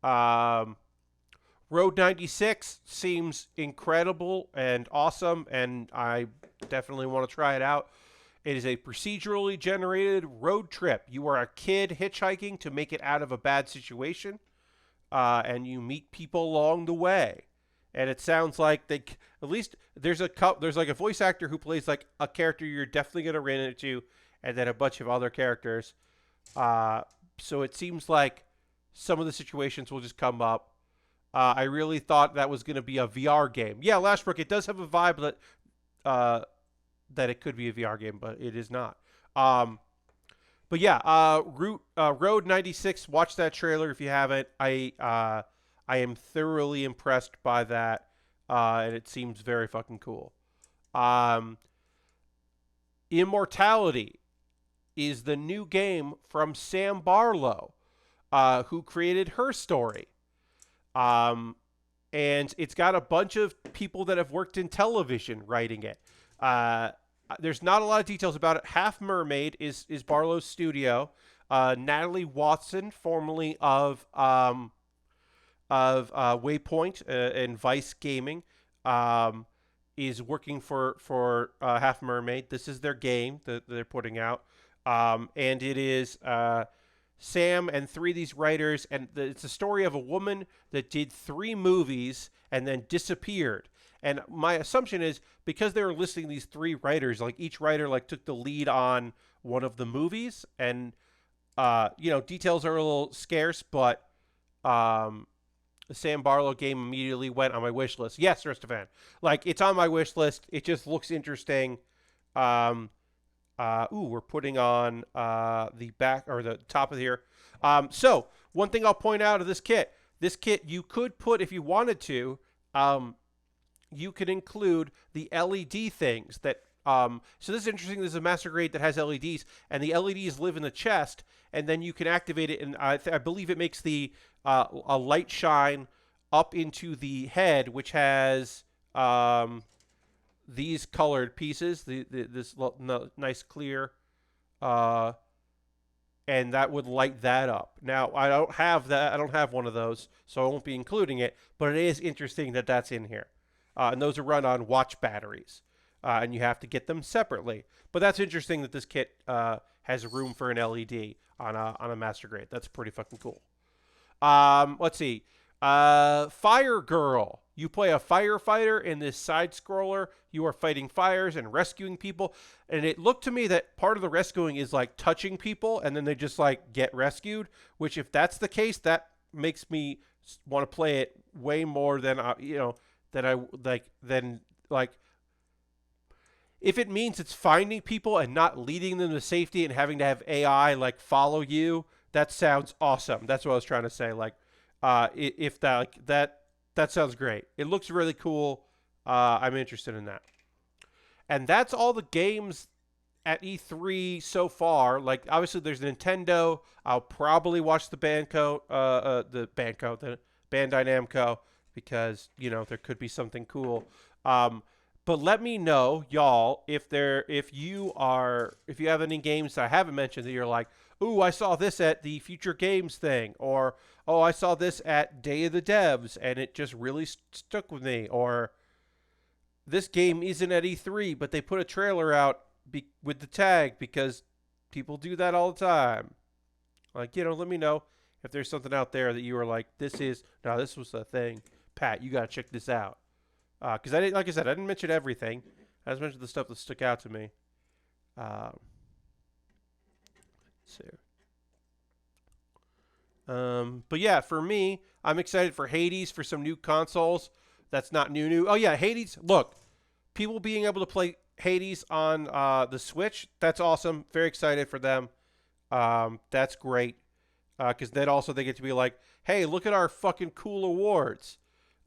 Road 96 seems incredible and awesome, and I definitely want to try it out. It is a procedurally generated road trip. You are a kid hitchhiking to make it out of a bad situation, and you meet people along the way. And it sounds like at least there's like a voice actor who plays like a character you're definitely going to run into, and then a bunch of other characters. So it seems like some of the situations will just come up. I really thought that was going to be a VR game. Yeah, Lashbrook, it does have a vibe that it could be a VR game, but it is not. But yeah, Road 96. Watch that trailer if you haven't. I am thoroughly impressed by that, and it seems very fucking cool. Immortality is the new game from Sam Barlow, who created Her Story. And it's got a bunch of people that have worked in television writing it. There's not a lot of details about it. Half Mermaid is Barlow's studio. Natalie Watson, formerly of Waypoint and Vice Gaming, is working for Half Mermaid. This is their game that they're putting out. And it is Sam and three of these writers, and it's a story of a woman that did 3 movies and then disappeared. And my assumption is because they were listing these 3 writers, like each writer like took the lead on one of the movies, and details are a little scarce, but the Sam Barlow game immediately went on my wish list. Yes, Ristafan. Like, it's on my wish list. It just looks interesting. We're putting on the back or the top of here. So one thing I'll point out of this kit you could put, if you wanted to, you could include the LED things that. So this is interesting. This is a master grade that has LEDs, and the LEDs live in the chest, and then you can activate it, and I believe it makes the a light shine up into the head, which has these colored pieces, this nice clear, and that would light that up. Now, I don't have that. I don't have one of those, so I won't be including it, but it is interesting that that's in here. And those are run on watch batteries, and you have to get them separately. But that's interesting that this kit has room for an LED on a master grade. That's pretty fucking cool. Let's see. Fire Girl. You play a firefighter in this side scroller. You are fighting fires and rescuing people. And it looked to me that part of the rescuing is like touching people and then they just like get rescued, which if that's the case, that makes me want to play it way more than, if it means it's finding people and not leading them to safety and having to have AI like follow you, that sounds awesome. That's what I was trying to say. Like, if that sounds great. It looks really cool. I'm interested in that. And that's all the games at E3 so far, like obviously there's Nintendo. I'll probably watch the the Bandai Namco, because there could be something cool. Um, but let me know, y'all, if you have any games that I haven't mentioned that you're like, ooh, I saw this at the Future Games thing, or oh, I saw this at Day of the Devs and it just really stuck with me, or this game isn't at E3, but they put a trailer out with the tag because people do that all the time. Like, let me know if there's something out there that you were like, this was a thing. Pat, you got to check this out. Because like I said, I didn't mention everything. I just mentioned the stuff that stuck out to me. Let's see. But yeah, for me, I'm excited for Hades, for some new consoles. That's not new. Oh yeah, Hades. Look, people being able to play Hades on the Switch, that's awesome. Very excited for them. That's great. Because then also they get to be like, hey, look at our fucking cool awards.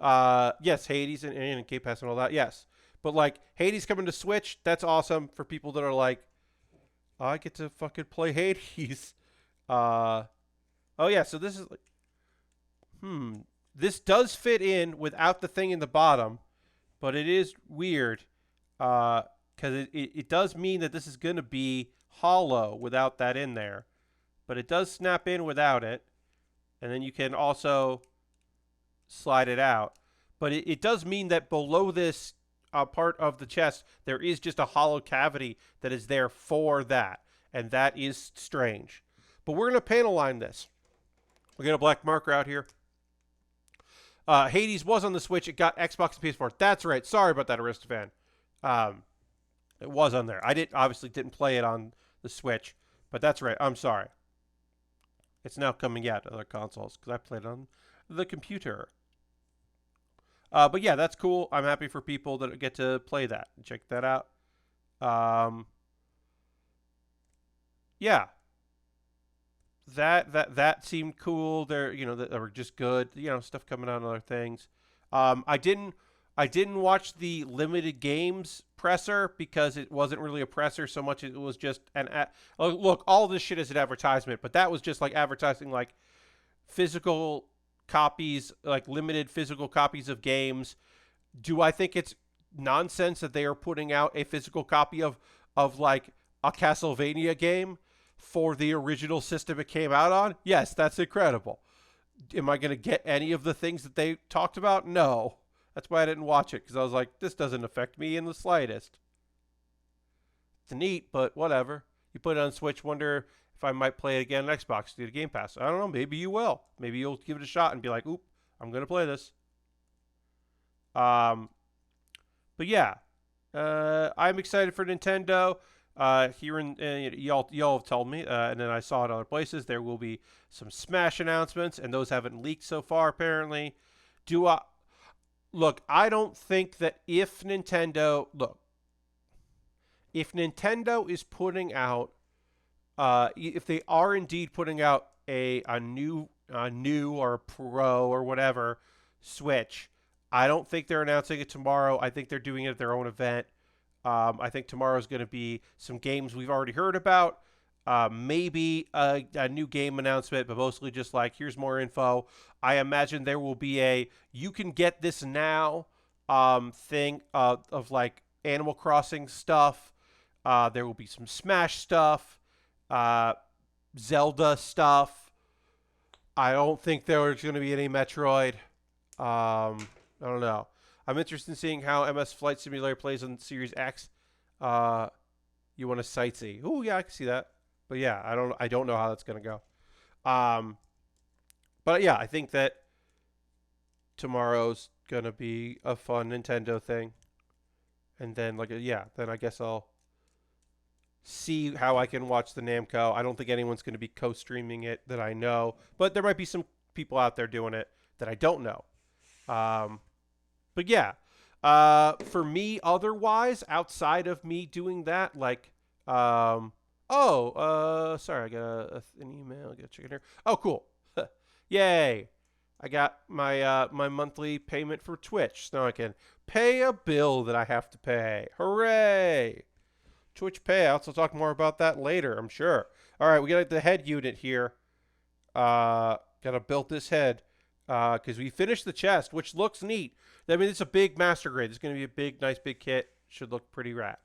Yes, Hades and Game Pass and all that. Yes. But like Hades coming to Switch, that's awesome for people that are like, I get to fucking play Hades. Oh yeah, so this is like, this does fit in without the thing in the bottom, but it is weird, because it does mean that this is going to be hollow without that in there, but it does snap in without it, and then you can also slide it out. But it does mean that below this part of the chest, there is just a hollow cavity that is there for that, and that is strange. But we're going to panel line this. We'll get a black marker out here. Hades was on the Switch. It got Xbox and PS4. That's right. Sorry about that, Aristofan. It was on there. I obviously didn't play it on the Switch, but that's right. I'm sorry. It's now coming out to other consoles because I played it on the computer. But yeah, that's cool. I'm happy for people that get to play that. Check that out. Yeah. That seemed cool. There, that were just good. Stuff coming out on other things. I didn't watch the limited games presser because it wasn't really a presser so much. It was just look. All this shit is an advertisement, but that was just like advertising like physical copies, like limited physical copies of games. Do I think it's nonsense that they are putting out a physical copy of like a Castlevania game for the original system it came out on? Yes, that's incredible. Am I going to get any of the things that they talked about? No. That's why I didn't watch it, because I was like, this doesn't affect me in the slightest. It's neat, but whatever. You put it on Switch, wonder if I might play it again on Xbox through the Game Pass. I don't know. Maybe you will. Maybe you'll give it a shot and be like, oop, I'm going to play this. But yeah, I'm excited for Nintendo. Here in y'all have told me, and then I saw it other places. There will be some Smash announcements, and those haven't leaked so far. Apparently, look? I don't think that if Nintendo is putting out, if they are indeed putting out a new or a Pro or whatever Switch, I don't think they're announcing it tomorrow. I think they're doing it at their own event. I think tomorrow is going to be some games we've already heard about. Maybe a new game announcement, but mostly just like, here's more info. I imagine there will be a you can get this now thing of like Animal Crossing stuff. There will be some Smash stuff, Zelda stuff. I don't think there's going to be any Metroid. I don't know. I'm interested in seeing how MS Flight Simulator plays on Series X. You want to sightsee? Oh yeah, I can see that. But yeah, I don't know how that's gonna go. But yeah, I think that tomorrow's gonna be a fun Nintendo thing, and then then I guess I'll see how I can watch the Namco. I don't think anyone's gonna be co-streaming it that I know, but there might be some people out there doing it that I don't know. But yeah, for me, otherwise, outside of me doing that, like, sorry, I got an email. I got to check in here. Oh, cool. Yay. I got my my monthly payment for Twitch, so now I can pay a bill that I have to pay. Hooray. Twitch payouts. I'll talk more about that later, I'm sure. All right, we got the head unit here. Got to build this head because we finished the chest, which looks neat. I mean, it's a big master grade. It's going to be a big, nice, big kit. Should look pretty rad.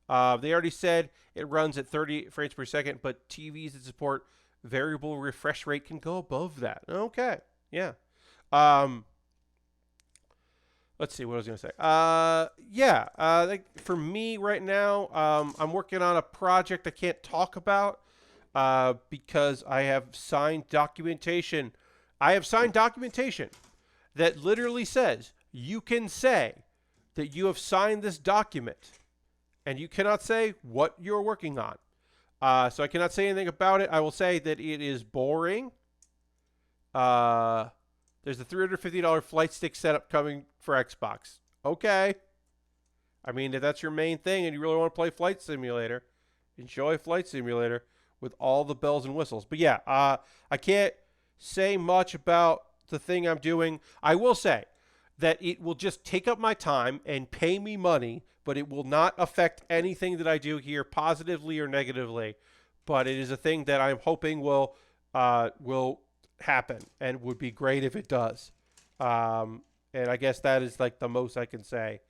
They already said it runs at 30 frames per second, but TVs that support variable refresh rate can go above that. Okay, yeah. Let's see what I was going to say. Like for me right now, I'm working on a project I can't talk about because I have signed documentation. I have signed documentation that literally says you can say that you have signed this document and you cannot say what you're working on. So I cannot say anything about it. I will say that it is boring. There's a $350 flight stick setup coming for Xbox. Okay. I mean, if that's your main thing and you really want to play Flight Simulator, enjoy Flight Simulator with all the bells and whistles. But yeah, I can't say much about the thing I'm doing. I will say that it will just take up my time and pay me money, but it will not affect anything that I do here positively or negatively. But it is a thing that I'm hoping will happen and would be great if it does. And I guess that is like the most I can say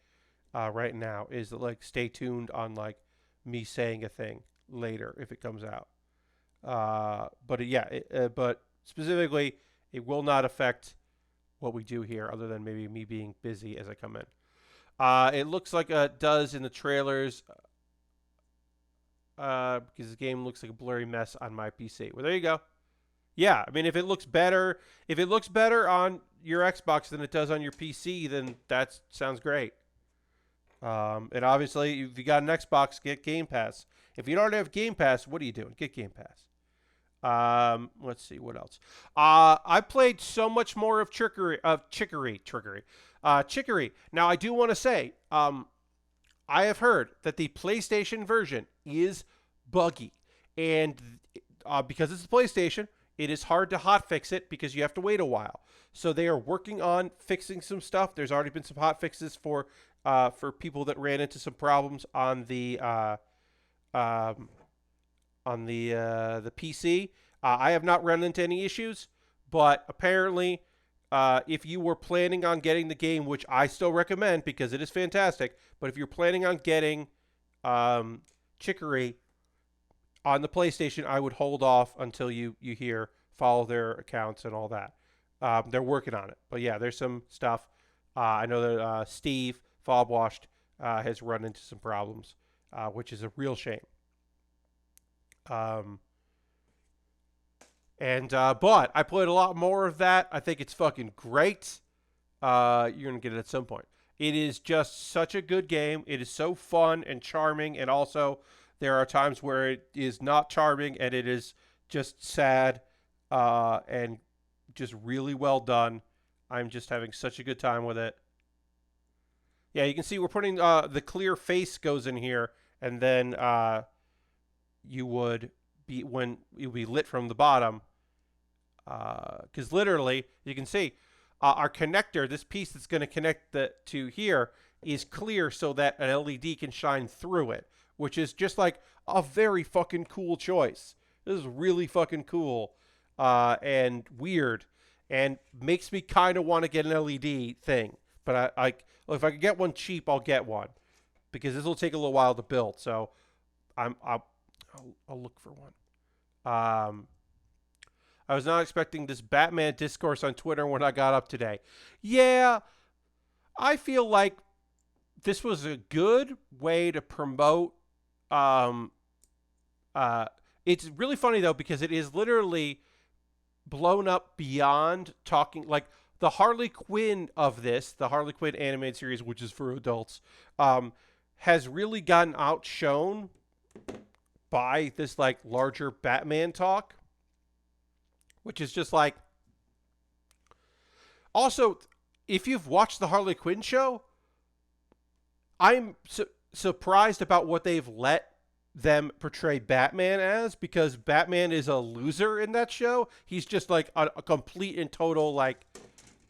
right now is that, like, stay tuned on like me saying a thing later if it comes out. But specifically, it will not affect what we do here other than maybe me being busy as I come in. It looks like it does in the trailers because the game looks like a blurry mess on my PC. Well, there you go. Yeah, I mean, if it looks better on your Xbox than it does on your PC, then that sounds great. And obviously, if you got an Xbox, get Game Pass. If you don't have Game Pass, what are you doing? Get Game Pass. Let's see what else. I played so much more of Chicory. Now, I do want to say, I have heard that the PlayStation version is buggy, and because it's a PlayStation, it is hard to hotfix it because you have to wait a while. So they are working on fixing some stuff. There's already been some hotfixes for people that ran into some problems on the PC. I have not run into any issues, but apparently, if you were planning on getting the game, which I still recommend because it is fantastic, but if you're planning on getting Chicory on the PlayStation, I would hold off until you follow their accounts and all that. They're working on it. But yeah, there's some stuff. I know that Steve Fobwashed has run into some problems, which is a real shame. But I played a lot more of that. I think it's fucking great. You're going to get it at some point. It is just such a good game. It is so fun and charming, and also there are times where it is not charming and it is just sad and just really well done. I'm just having such a good time with it. Yeah, you can see we're putting the clear face goes in here, and then you would be when it would be lit from the bottom. Because literally, you can see our connector, this piece that's going to connect to here, is clear so that an LED can shine through it, which is just like a very fucking cool choice. This is really fucking cool and weird, and makes me kind of want to get an LED thing. But if I could get one cheap, I'll get one because this will take a little while to build. So I'll look for one. I was not expecting this Batman discourse on Twitter when I got up today. Yeah, I feel like this was a good way to promote. It's really funny though because it is literally blown up beyond talking. Like the Harley Quinn of this, the Harley Quinn animated series, which is for adults, has really gotten outshone by this like larger Batman talk, which is just like. Also, if you've watched the Harley Quinn show, I'm surprised about what they've let them portray Batman as, because Batman is a loser in that show. He's just like a complete and total, like,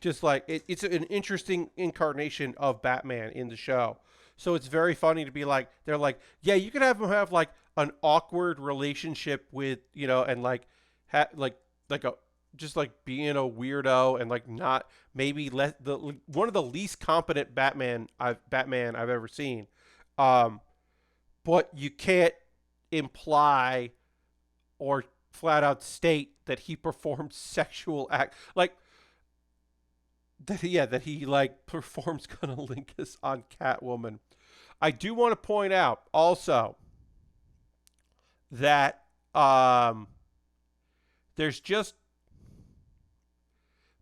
just like it's an interesting incarnation of Batman in the show. So it's very funny to be like, they're like, yeah, you could have him have like an awkward relationship with, and like, like a just like being a weirdo and like not maybe one of the least competent Batman I've ever seen. Um, but you can't imply or flat out state that he performs sexual act like that he like performs cunnilingus on Catwoman. I do want to point out also that there's just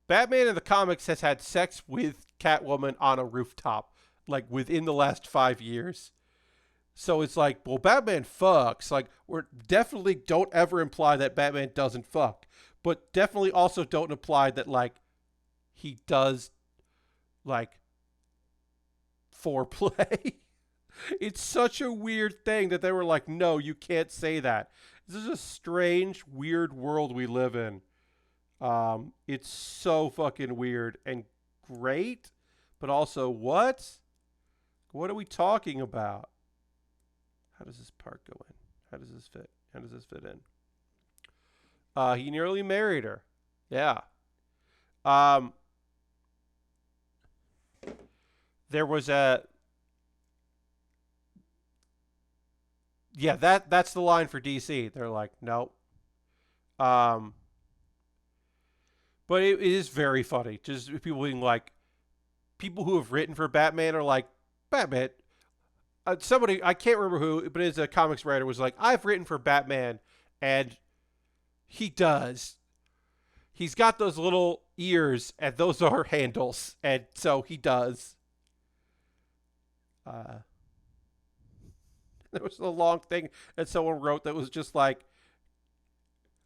Batman in the comics has had sex with Catwoman on a rooftop like within the last 5 years. So it's like, well, Batman fucks. Like, we're definitely don't ever imply that Batman doesn't fuck, but definitely also don't imply that like he does like foreplay. It's such a weird thing that they were like, no, you can't say that. This is a strange, weird world we live in. It's so fucking weird and great, but also what? What are we talking about? How does this part go in? How does this fit? How does this fit in? He nearly married her. Yeah. There was a that's the line for DC. They're like, nope. But it is very funny. Just people being like, people who have written for Batman are like, Batman. Somebody, I can't remember who, but it's a comics writer, was like, I've written for Batman, and he does. He's got those little ears, and those are handles, and so he does. There was a long thing that someone wrote that was just like,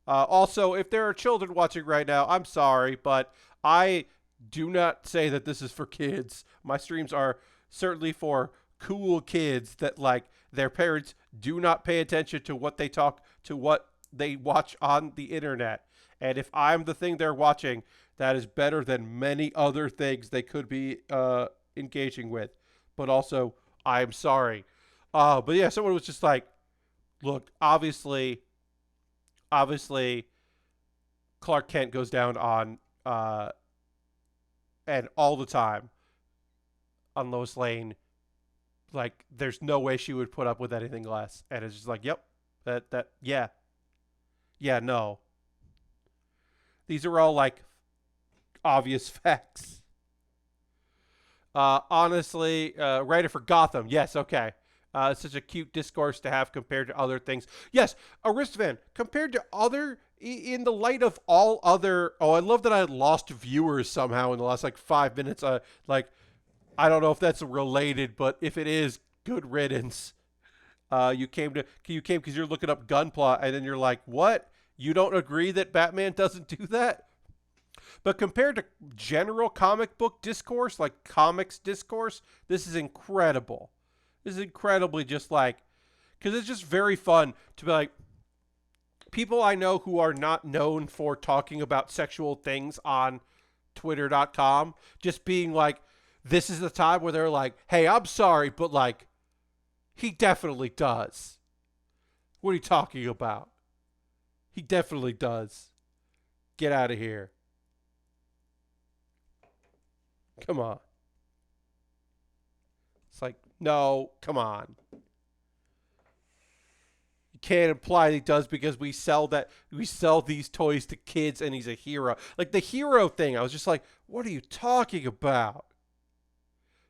also, if there are children watching right now, I'm sorry, but I do not say that this is for kids. My streams are certainly for cool kids that like their parents do not pay attention to what they watch on the internet. And if I'm the thing they're watching, that is better than many other things they could be engaging with. But also, I'm sorry. But yeah, someone was just like, look, obviously Clark Kent goes down on and all the time on Lois Lane. Like, there's no way she would put up with anything less. And it's just like, yep, yeah, no. These are all like obvious facts. Honestly, writer for Gotham. Yes, okay. It's such a cute discourse to have compared to other things. Yes, Aristovan, compared to other, in the light of all other, oh, I love that I lost viewers somehow in the last like 5 minutes. Like, I don't know if that's related, but if it is, good riddance. You came because you're looking up Gunpla, and then you're like, what? You don't agree that Batman doesn't do that? But compared to general comic book discourse, like comics discourse, this is incredible. This is incredibly just like, because it's just very fun to be like, people I know who are not known for talking about sexual things on Twitter.com, just being like, this is the time where they're like, hey, I'm sorry, but like, he definitely does. What are you talking about? He definitely does. Get out of here. Come on. It's like, no, come on. You can't imply he does because we sell these toys to kids and he's a hero. Like the hero thing, I was just like, what are you talking about?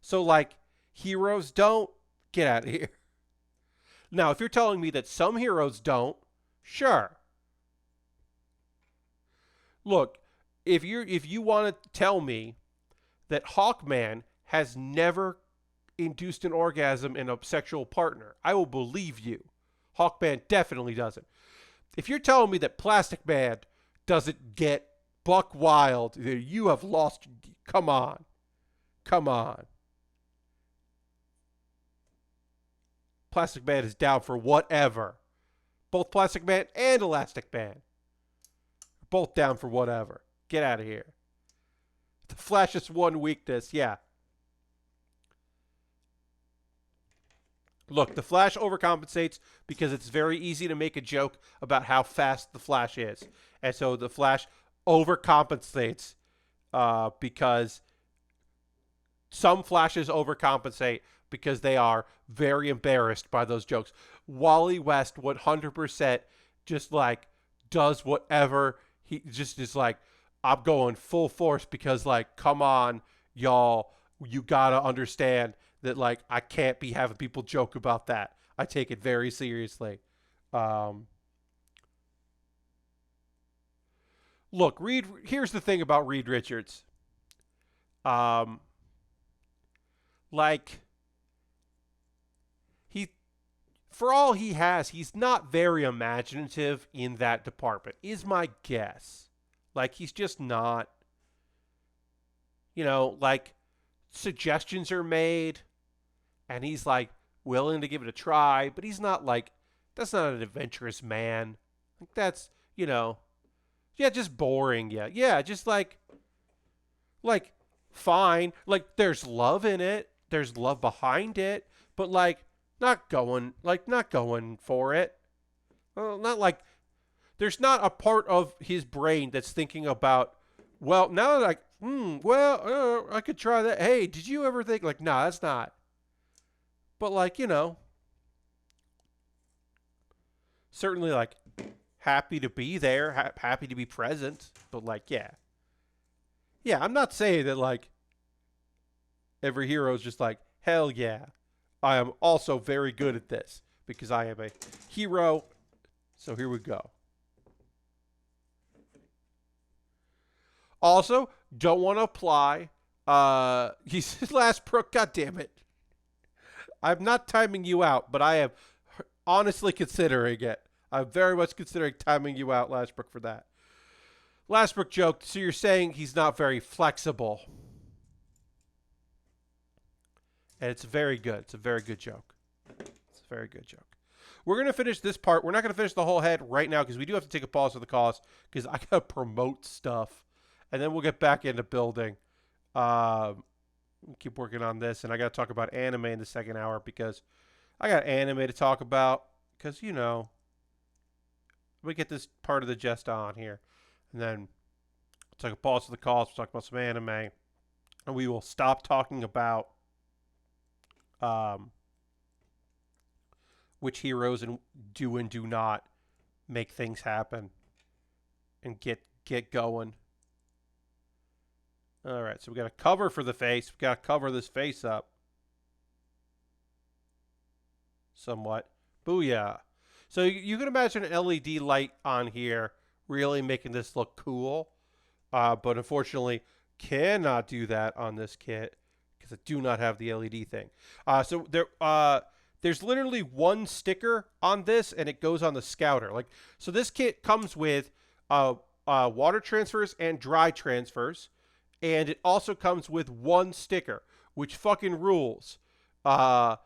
So like, heroes don't, get out of here. Now, if you're telling me that some heroes don't, sure. Look, if you want to tell me that Hawkman has never induced an orgasm in a sexual partner, I will believe you. Hawkman definitely doesn't. If you're telling me that Plastic Man doesn't get buck wild, you have lost. Come on. Come on. Plastic Man is down for whatever. Both Plastic Man and Elastic Man. Both down for whatever. Get out of here. The Flash's one weakness, yeah. Look, the Flash overcompensates because it's very easy to make a joke about how fast the Flash is. And so the Flash overcompensates because some Flashes overcompensate because they are very embarrassed by those jokes. Wally West 100% just like does whatever. He just is like, I'm going full force because like, come on, y'all, you gotta understand that like I can't be having people joke about that. I take it very seriously. Look, Reed. Here's the thing about Reed Richards. Like he, for all he has, he's not very imaginative in that department. Is my guess. Like he's just not. You know, like suggestions are made, and he's like willing to give it a try, but he's not like that's not an adventurous man. Like that's yeah, just boring. Yeah, just like fine. Like there's love in it, there's love behind it, but like not going for it. Well, not like there's not a part of his brain that's thinking about. Well, now that I could try that. Hey, did you ever think like, nah, that's not. But like, certainly like happy to be there, happy to be present. But like, yeah, I'm not saying that like every hero is just like, hell yeah, I am also very good at this because I am a hero. So here we go. Also, don't want to apply. He's last pro. God damn it. I'm not timing you out, but I am honestly considering it. I'm very much considering timing you out, Lastbrook, for that. Lastbrook joked, so you're saying he's not very flexible. And it's very good. It's a very good joke. It's a very good joke. We're going to finish this part. We're not going to finish the whole head right now because we do have to take a pause for the cause because I got to promote stuff. And then we'll get back into building. Keep working on this. And I got to talk about anime in the second hour because I got anime to talk about. Because, we get this part of the Jesta on here. And then we'll take a pause for the calls. We'll talk about some anime. And we will stop talking about which heroes and do not make things happen. And get going. All right, so we got a cover for the face. We got to cover this face up somewhat. Booyah. So you can imagine an LED light on here really making this look cool. But unfortunately, cannot do that on this kit because I do not have the LED thing. So there's literally one sticker on this, and it goes on the Scouter. So this kit comes with water transfers and dry transfers. And it also comes with one sticker, which fucking rules. That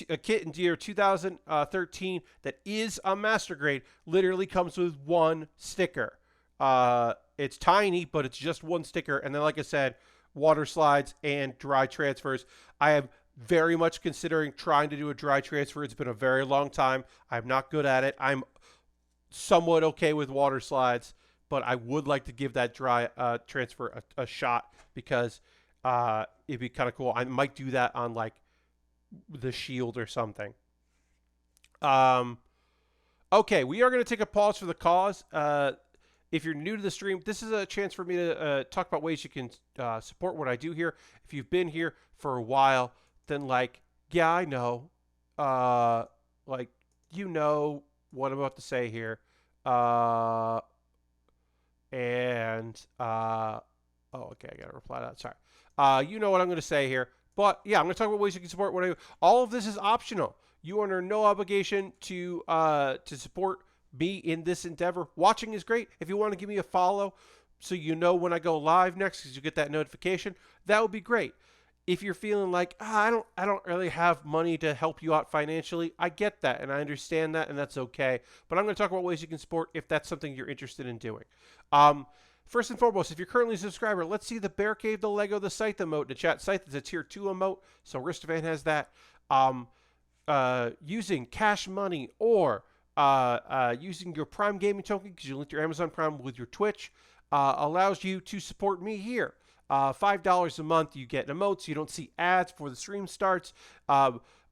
a kit in year 2013 that is a master grade literally comes with one sticker. It's tiny, but it's just one sticker. And then, like I said, water slides and dry transfers. I am very much considering trying to do a dry transfer. It's been a very long time. I'm not good at it. I'm somewhat okay with water slides. But I would like to give that dry transfer a shot because it'd be kind of cool. I might do that on like the shield or something. Okay, we are going to take a pause for the cause. If you're new to the stream, this is a chance for me to talk about ways you can support what I do here. If you've been here for a while, then like, yeah, I know. Like, you know what I'm about to say here. Okay, I gotta reply to that. Sorry. You know what I'm gonna say here, but yeah, I'm gonna talk about ways you can support what I do. All of this is optional. You are under no obligation to support me in this endeavor. Watching is great. If you want to give me a follow, so you know when I go live next, because you get that notification, that would be great. If you're feeling like I don't really have money to help you out financially, I get that and I understand that, and that's okay. But I'm going to talk about ways you can support if that's something you're interested in doing. First and foremost, if you're currently a subscriber, let's see the Bear Cave, the Lego, the Scythe emote in the chat. Scythe is a tier 2 emote, so Ristovan has that. using Cash Money or using your Prime Gaming token, because you link your Amazon Prime with your Twitch, allows you to support me here. $5 a month, you get emotes. You don't see ads before the stream starts.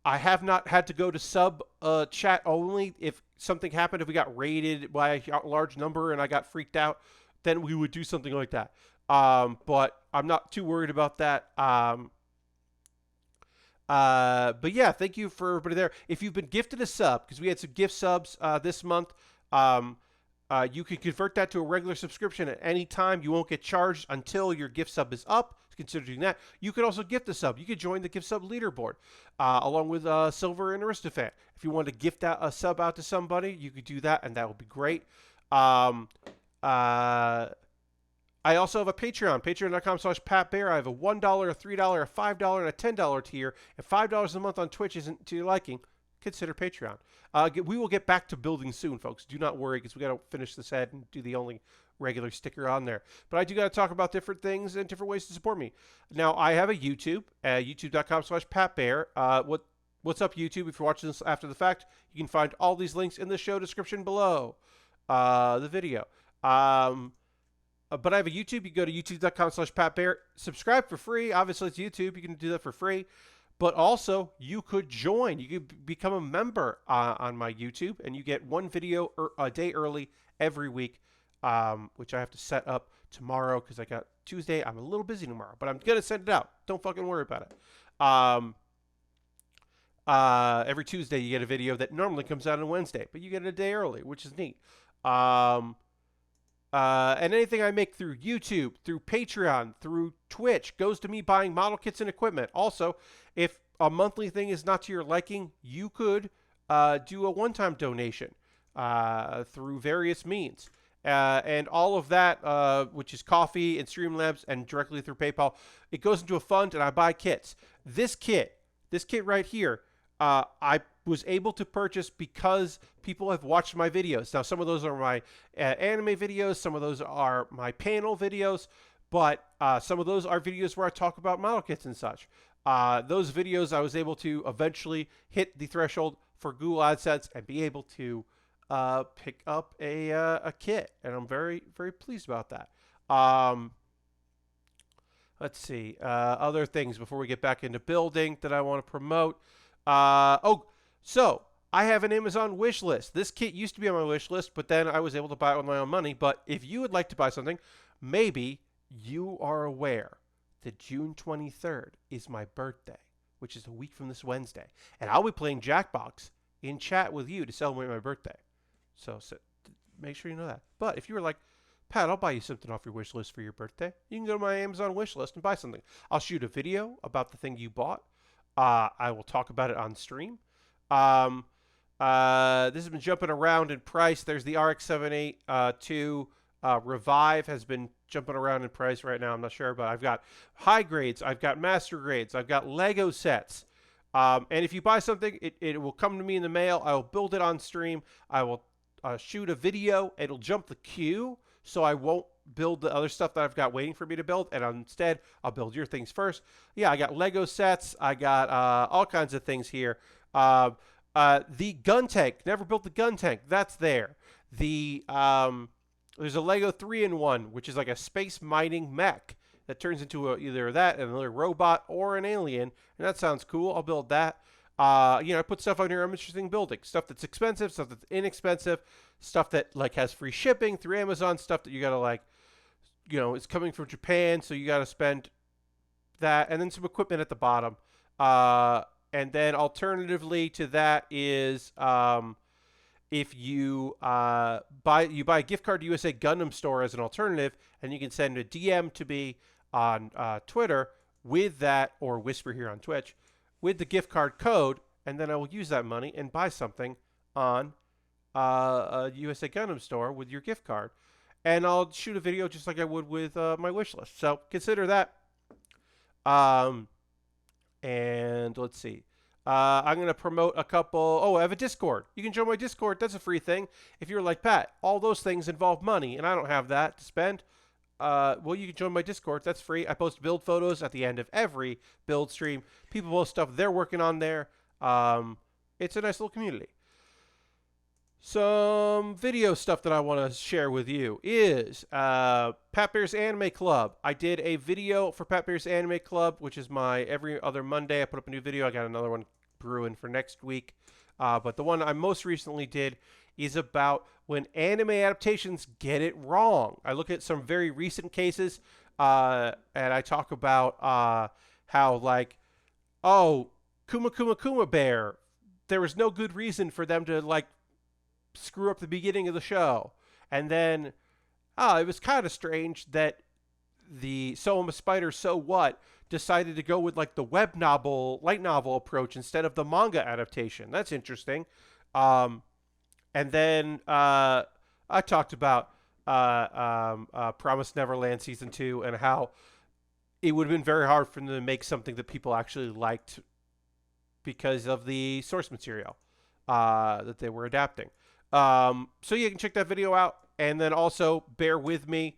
I have not had to go to sub chat only. If something happened, if we got raided by a large number and I got freaked out, then we would do something like that. But I'm not too worried about that. But yeah, thank you for everybody there. If you've been gifted a sub, because we had some gift subs this month, you can convert that to a regular subscription at any time. You won't get charged until your gift sub is up. Consider doing that. You could also gift a sub. You could join the gift sub leaderboard along with Silver and Aristofan. If you want to gift out a sub out to somebody, you could do that, and that would be great. I also have a Patreon, patreon.com/PatBear. I have a $1, a $3, a $5, and a $10 tier. If $5 a month on Twitch isn't to your liking, consider Patreon. We will get back to building soon, folks. Do not worry, because we got to finish this ad and do the only regular sticker on there. But I do got to talk about different things and different ways to support me. Now, I have a YouTube, youtube.com/PatBear. What's up, YouTube? If you're watching this after the fact, you can find all these links in the show description below the video. But I have a YouTube. You go to youtube.com/PatBear. Subscribe for free. Obviously, it's YouTube. You can do that for free. But also, you could join. You could become a member on my YouTube, and you get one video a day early every week, which I have to set up tomorrow because I got Tuesday. I'm a little busy tomorrow, but I'm going to send it out. Don't fucking worry about it. Every Tuesday, you get a video that normally comes out on Wednesday, but you get it a day early, which is neat. And anything I make through YouTube, through Patreon, through Twitch goes to me buying model kits and equipment. Also, if a monthly thing is not to your liking, you could do a one-time donation through various means. And all of that, which is coffee and Streamlabs and directly through PayPal, it goes into a fund and I buy kits. This kit right here, I was able to purchase because people have watched my videos. Now, some of those are my anime videos. Some of those are my panel videos. But some of those are videos where I talk about model kits and such. Those videos, I was able to eventually hit the threshold for Google AdSense and be able to pick up a kit. And I'm very, very pleased about that. Let's see. Other things before we get back into building that I want to promote. So I have an Amazon wish list. This kit used to be on my wish list, but then I was able to buy it with my own money. But if you would like to buy something, maybe you are aware that June 23rd is my birthday, which is a week from this Wednesday. And I'll be playing Jackbox in chat with you to celebrate my birthday. So make sure you know that. But if you were like, Pat, I'll buy you something off your wish list for your birthday, you can go to my Amazon wish list and buy something. I'll shoot a video about the thing you bought. I will talk about it on stream. This has been jumping around in price. There's the RX-78 Revive has been jumping around in price right now. I'm not sure, but I've got high grades. I've got master grades. I've got Lego sets. And if you buy something, it will come to me in the mail. I will build it on stream. I will shoot a video. It'll jump the queue, so I won't build the other stuff that I've got waiting for me to build, and instead I'll build your things first. Yeah, I got Lego sets. I got all kinds of things here. The gun tank. Never built the gun tank. That's there. There's a Lego 3-in-1, which is like a space mining mech that turns into either that, another robot, or an alien, and that sounds cool. I'll build that. I put stuff on here I'm interested in building. Stuff that's expensive, stuff that's inexpensive, stuff that like has free shipping through Amazon, stuff that you gotta it's coming from Japan, so you gotta spend that, and then some equipment at the bottom. And then alternatively to that is if you buy a gift card to USA Gundam Store as an alternative, and you can send a DM to me on Twitter with that, or whisper here on Twitch, with the gift card code, and then I will use that money and buy something on a USA Gundam Store with your gift card. And I'll shoot a video just like I would with my wish list. So consider that. And let's see. I'm going to promote a couple. Oh, I have a Discord. You can join my Discord. That's a free thing. If you're like, Pat, all those things involve money, and I don't have that to spend, well, you can join my Discord. That's free. I post build photos at the end of every build stream. People post stuff they're working on there. it's a nice little community. Some video stuff that I want to share with you is Pat Bear's Anime Club. I did a video for Pat Bear's Anime Club, which is my every other Monday. I put up a new video. I got another one brewing for next week. But the one I most recently did is about when anime adaptations get it wrong. I look at some very recent cases, and I talk about how, like, oh, Kuma Kuma Kuma Bear, there was no good reason for them to, like, screw up the beginning of the show. And then, it was kind of strange that the So I'm a Spider, So What decided to go with, like, the web novel, light novel approach instead of the manga adaptation. That's interesting. And then I talked about Promised Neverland Season 2 and how it would have been very hard for them to make something that people actually liked because of the source material that they were adapting. So you can check that video out. And then also Bear With Me.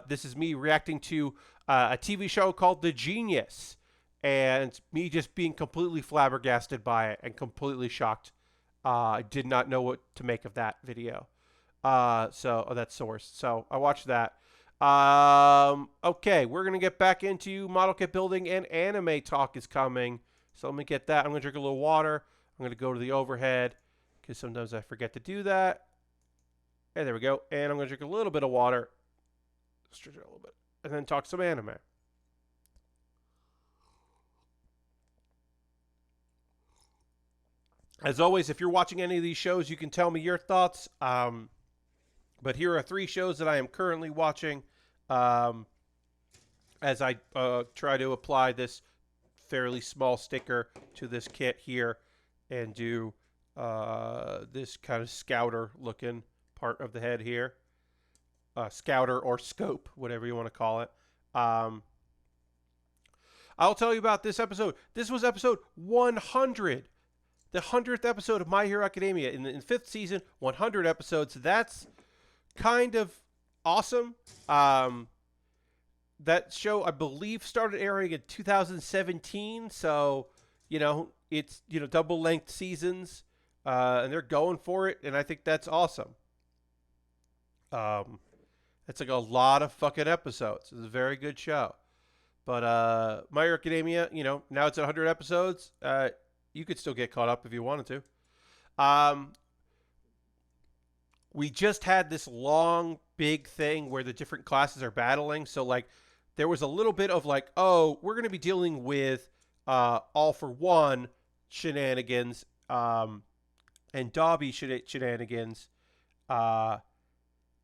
This is me reacting to a TV show called The Genius. And me just being completely flabbergasted by it and completely shocked. I did not know what to make of that video. That source. So I watched that. Okay, we're going to get back into model kit building, and anime talk is coming. So let me get that. I'm going to drink a little water. I'm going to go to the overhead because sometimes I forget to do that. And there we go. And I'm going to drink a little bit of water. Stretch it a little bit. And then talk some anime. As always, if you're watching any of these shows, you can tell me your thoughts. But here are 3 shows that I am currently watching as I try to apply this fairly small sticker to this kit here and do this kind of scouter looking part of the head here. Scouter or scope, whatever you want to call it. I'll tell you about this episode. This was episode 100. The 100th episode of My Hero Academia. In the 5th season, 100 episodes. That's kind of awesome. That show, I believe, started airing in 2017. So, it's, double-length seasons. And they're going for it. And I think that's awesome. It's like a lot of fucking episodes. It's a very good show. But My Hero Academia, now it's at 100 episodes. You could still get caught up if you wanted to. We just had this long, big thing where the different classes are battling. So, like, there was a little bit of, like, oh, we're going to be dealing with All for One shenanigans and Dobby shenanigans. And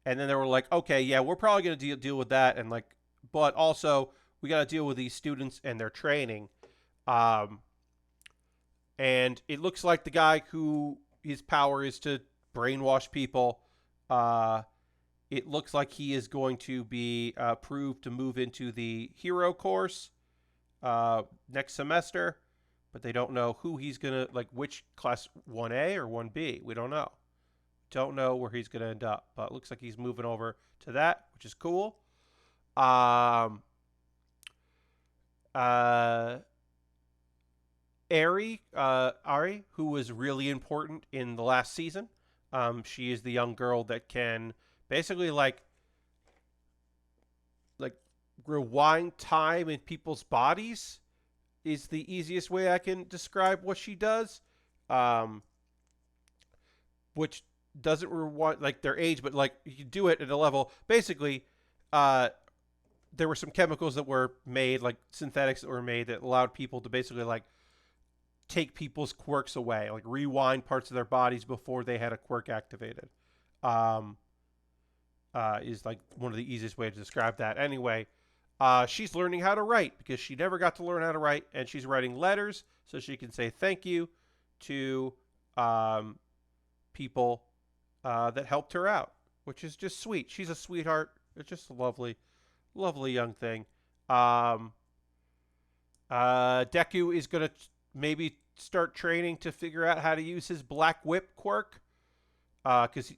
then they were like, okay, yeah, we're probably going to deal with that. And, like, but also, we got to deal with these students and their training. And it looks like the guy who his power is to brainwash people. It looks like he is going to be approved to move into the hero course next semester. But they don't know who he's going to, like, which class, 1A or 1B. We don't know. Don't know where he's going to end up. But it looks like he's moving over to that, which is cool. Ari, who was really important in the last season. She is the young girl that can basically like rewind time in people's bodies is the easiest way I can describe what she does. Which doesn't rewind like their age, but like you do it at a level. Basically, there were some chemicals that were made, like synthetics that were made that allowed people to basically like take people's quirks away, like rewind parts of their bodies before they had a quirk activated. Is like one of the easiest ways to describe that. Anyway, she's learning how to write because she never got to learn how to write, and she's writing letters so she can say thank you to people that helped her out, which is just sweet. She's a sweetheart. It's just a lovely, lovely young thing. Deku is going to maybe start training to figure out how to use his Black Whip quirk. Because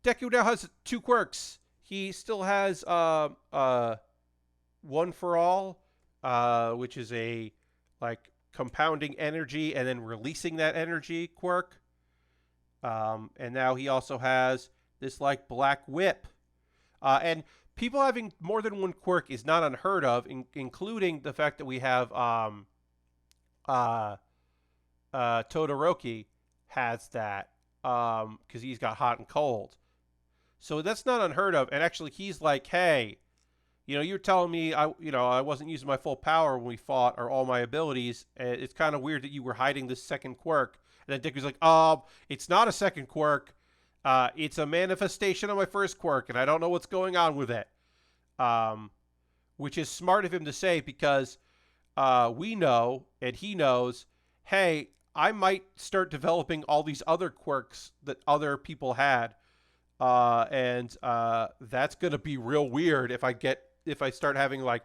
Deku now has 2 quirks. He still has One for All, which is a like compounding energy and then releasing that energy quirk. And now he also has this like black whip. And people having more than one quirk is not unheard of, including the fact that we have Todoroki has that because he's got hot and cold. So that's not unheard of. And actually, he's like, hey, you're telling me I wasn't using my full power when we fought or all my abilities. It's kind of weird that you were hiding this second quirk. And then Deku's like, it's not a second quirk. It's a manifestation of my first quirk, and I don't know what's going on with it. Which is smart of him to say because we know, and he knows, hey, I might start developing all these other quirks that other people had. And that's going to be real weird if I start having like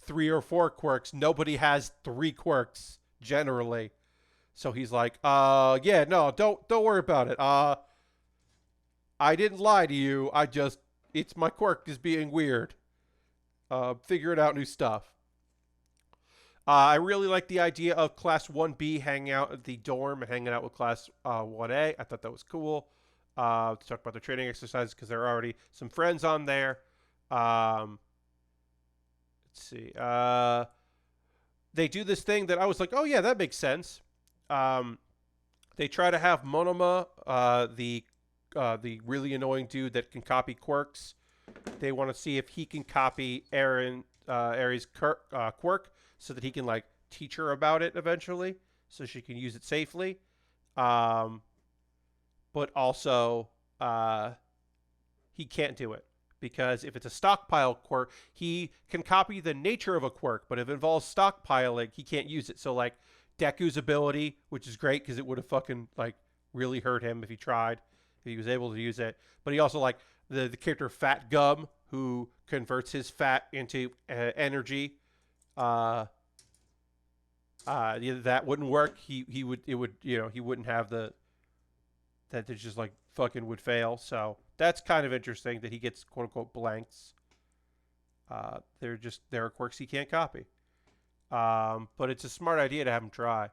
3 or 4 quirks. Nobody has 3 quirks generally. So he's like, yeah, no, don't worry about it. I didn't lie to you. It's my quirk is being weird. Figuring out new stuff. I really like the idea of Class 1B hanging out at the dorm and hanging out with Class 1A. I thought that was cool. To talk about their training exercises because there are already some friends on there. Let's see. They do this thing that I was like, oh yeah, that makes sense. They try to have Monoma, the really annoying dude that can copy quirks. They want to see if he can copy Ari's quirk so that he can like teach her about it eventually, so she can use it safely. But also, he can't do it because if it's a stockpile quirk, he can copy the nature of a quirk, but if it involves stockpiling, he can't use it. So like Deku's ability, which is great because it would have fucking like really hurt him if he tried, if he was able to use it. But he also like the character Fat Gum, who converts his fat into energy. That wouldn't work. He wouldn't have the that it's just like fucking would fail. So that's kind of interesting that he gets quote unquote blanks. There are quirks he can't copy. But it's a smart idea to have him try.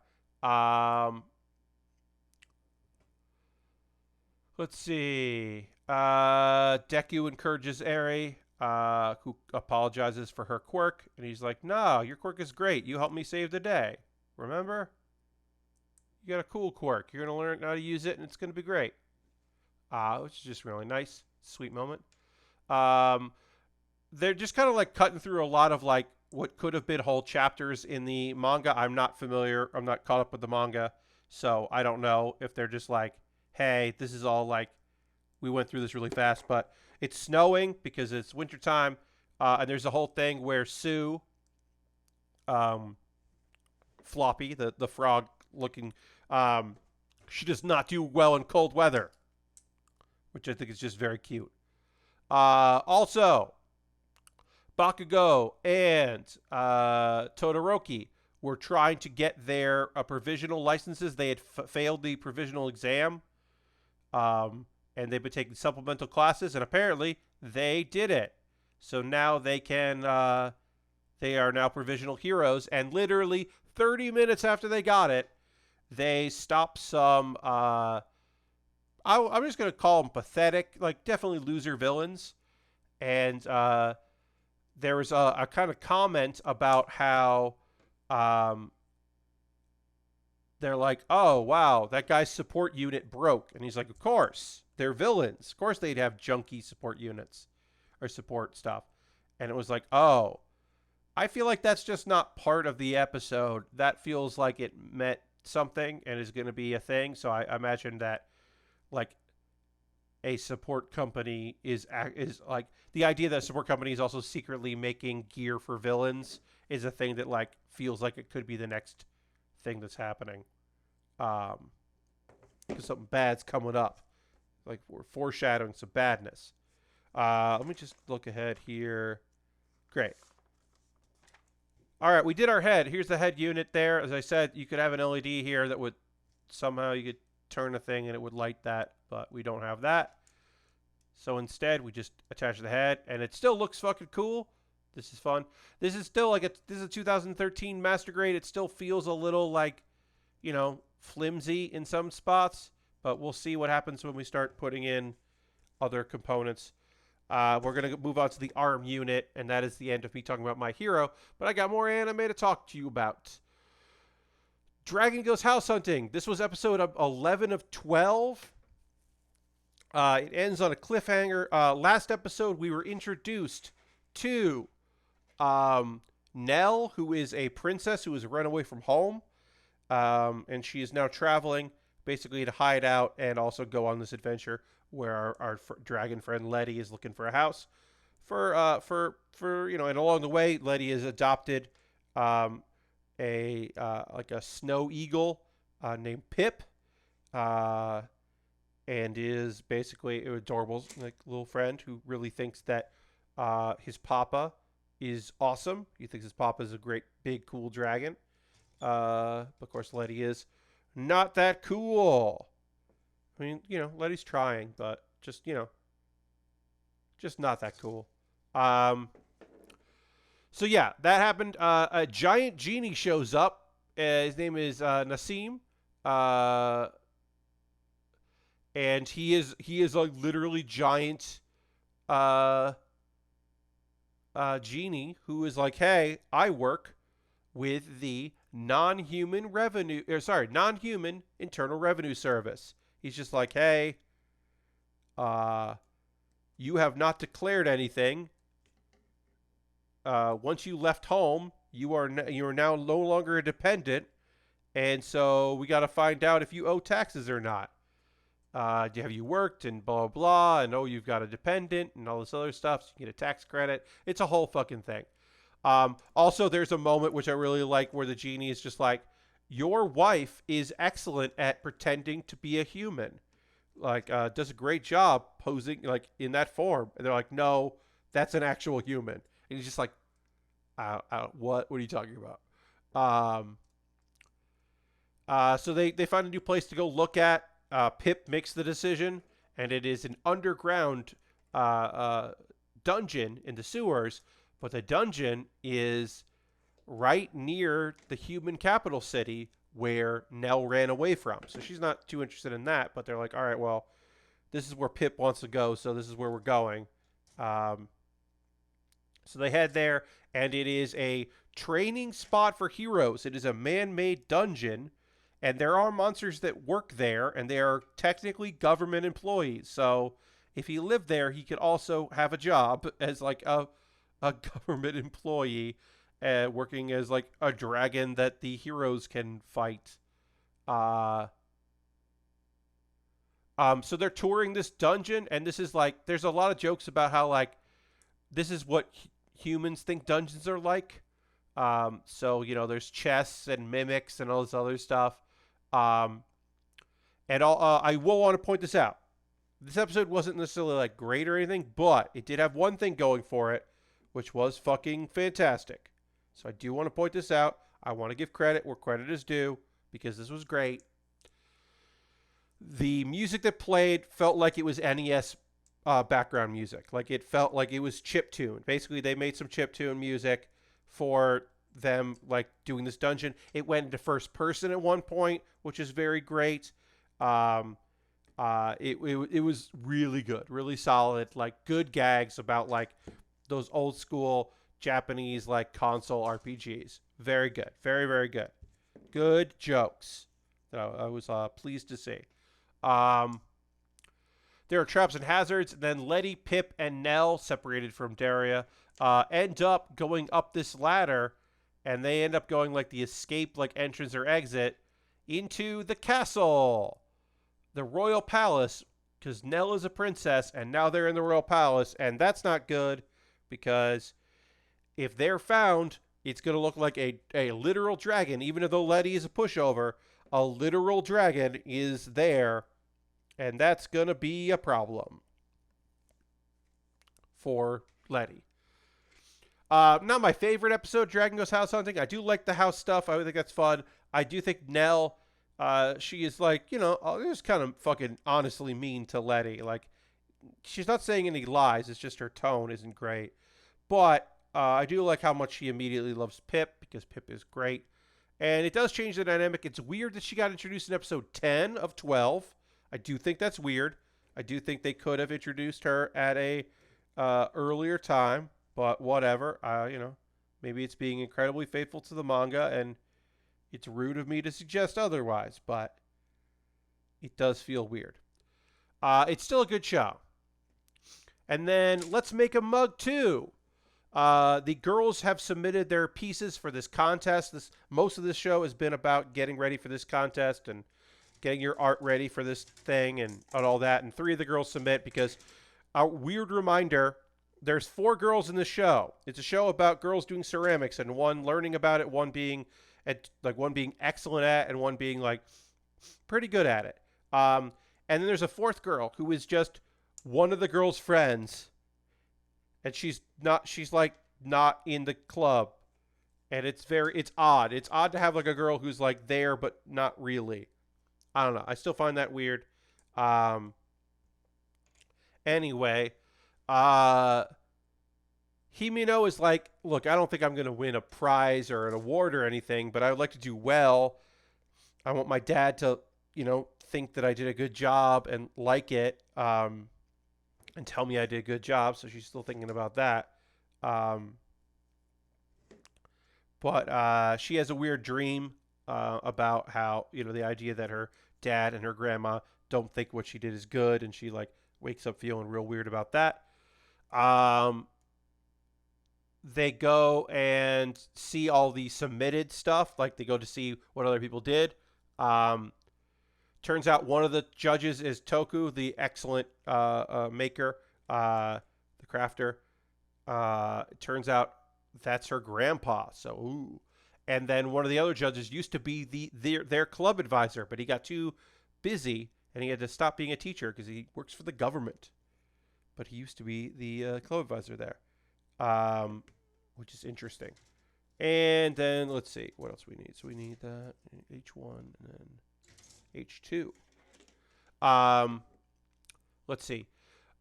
Let's see. Deku encourages Eri, who apologizes for her quirk, and he's like, "No, your quirk is great. You helped me save the day. Remember? You got a cool quirk. You're gonna learn how to use it, and it's gonna be great." Which is just really nice, sweet moment. They're just kind of like cutting through a lot of like what could have been whole chapters in the manga. I'm not caught up with the manga, so I don't know if they're just like, hey, this is all like, we went through this really fast, but it's snowing because it's wintertime, and there's a whole thing where Sue, Floppy, the frog looking, she does not do well in cold weather, which I think is just very cute. Also, Bakugo and Todoroki were trying to get their provisional licenses. They had failed the provisional exam, and they've been taking supplemental classes, and apparently they did it. So now they are now provisional heroes, and literally 30 minutes after they got it, they stopped some, I'm just going to call them pathetic, like definitely loser villains. And there was a kind of comment about how they're like, oh, wow, that guy's support unit broke. And he's like, of course, they're villains. Of course they'd have junky support units or support stuff. And it was like, oh, I feel like that's just not part of the episode. That feels like it meant something and is going to be a thing. So I imagine that like a support company is like the idea that a support company is also secretly making gear for villains is a thing that like feels like it could be the next thing that's happening. Because something bad's coming up. Like we're foreshadowing some badness. Let me just look ahead here. Great. All right, we did our head. Here's the head unit there. As I said, you could have an LED here that would somehow you could turn a thing and it would light that, but we don't have that. So instead, we just attach the head, and it still looks fucking cool, This is fun. This is still like this is a 2013 Master Grade. It still feels a little like, flimsy in some spots, but we'll see what happens when we start putting in other components. We're going to move on to the ARM unit, and that is the end of me talking about my hero, but I got more anime to talk to you about. Dragon Goes House Hunting. This was episode 11 of 12. It ends on a cliffhanger. Last episode, we were introduced to Nell, who is a princess who has run away from home, and she is now traveling basically to hide out and also go on this adventure where our dragon friend Letty is looking for a house and along the way Letty is adopted a snow eagle named Pip, and is basically an adorable little friend who really thinks that his papa is awesome. He thinks his papa is a great big cool dragon. But of course Letty is not that cool. I mean, Letty's trying, but just not that cool. So yeah, that happened. A giant genie shows up. His name is Nassim. And he is a literally giant genie who is like, hey, I work with the non-human Internal Revenue Service. He's just like, hey, you have not declared anything. Once you left home, you are now no longer a dependent, and so we got to find out if you owe taxes or not. Have you worked and blah, blah, and you've got a dependent and all this other stuff, so you get a tax credit. It's a whole fucking thing. Also, there's a moment which I really like where the genie is just like, your wife is excellent at pretending to be a human. Does a great job posing, in that form. And they're like, no, that's an actual human. And he's just like, what? What are you talking about? So they find a new place to go look at. Pip makes the decision, and it is an underground dungeon in the sewers, but the dungeon is right near the human capital city where Nell ran away from. So she's not too interested in that, but they're like, all right, well, this is where Pip wants to go, so this is where we're going. So they head there, and it is a training spot for heroes. It is a man-made dungeon, and there are monsters that work there, and they are technically government employees. So if he lived there, he could also have a job as a government employee, working as a dragon that the heroes can fight. So they're touring this dungeon, and this is there's a lot of jokes about how this is what humans think dungeons are like. So there's chests and mimics and all this other stuff. And I will want to point this out. This episode wasn't necessarily great or anything, but it did have one thing going for it, which was fucking fantastic. So I do want to point this out. I want to give credit where credit is due, because this was great. The music that played felt like it was NES background music. It felt like it was chiptune. Basically, they made some chiptune music for them doing this dungeon. It went into first person at one point, which is very great. It was really good, really solid, good gags about those old school Japanese console RPGs. Very good. Very, very good. Good jokes that I was pleased to see. There are traps and hazards. And then Letty, Pip, and Nell, separated from Daria, end up going up this ladder, and they end up going the escape entrance or exit into the castle, the royal palace, because Nell is a princess, and now they're in the royal palace, and that's not good, because if they're found, it's going to look like a literal dragon. Even though Letty is a pushover, a literal dragon is there, and that's going to be a problem for Letty. Not my favorite episode, Dragon Goes House Hunting. I do like the house stuff. I think that's fun. I do think Nell, she is just kind of fucking honestly mean to Letty. She's not saying any lies. It's just her tone isn't great. But I do like how much she immediately loves Pip because Pip is great. And it does change the dynamic. It's weird that she got introduced in episode 10 of 12. I do think that's weird. I do think they could have introduced her at a earlier time, but whatever. Maybe it's being incredibly faithful to the manga, and it's rude of me to suggest otherwise, but it does feel weird. It's still a good show. And then let's make a mug too. The girls have submitted their pieces for this contest. Most of this show has been about getting ready for this contest and getting your art ready for this thing and all that. And 3 of the girls submit because, a weird reminder, there's 4 girls in the show. It's a show about girls doing ceramics and one learning about it, one being excellent at, and one being like pretty good at it. And then there's a 4th girl who is just one of the girls' friends. And she's not in the club. And it's odd. It's odd to have like a girl who's like there, but not really. I don't know. I still find that weird. Anyway, Himino is like, look, I don't think I'm going to win a prize or an award or anything, but I would like to do well. I want my dad to, think that I did a good job and like it. And tell me I did a good job, so she's still thinking about that. But she has a weird dream about how, the idea that her dad and her grandma don't think what she did is good, and she, wakes up feeling real weird about that. They go and see all the submitted stuff, they go to see what other people did. Turns out one of the judges is Toku, the excellent maker, the crafter. It turns out that's her grandpa. So, ooh. And then one of the other judges used to be their club advisor, but he got too busy and he had to stop being a teacher because he works for the government. But he used to be the club advisor there, which is interesting. And then let's see what else we need. So we need that H1 and then H2. Let's see.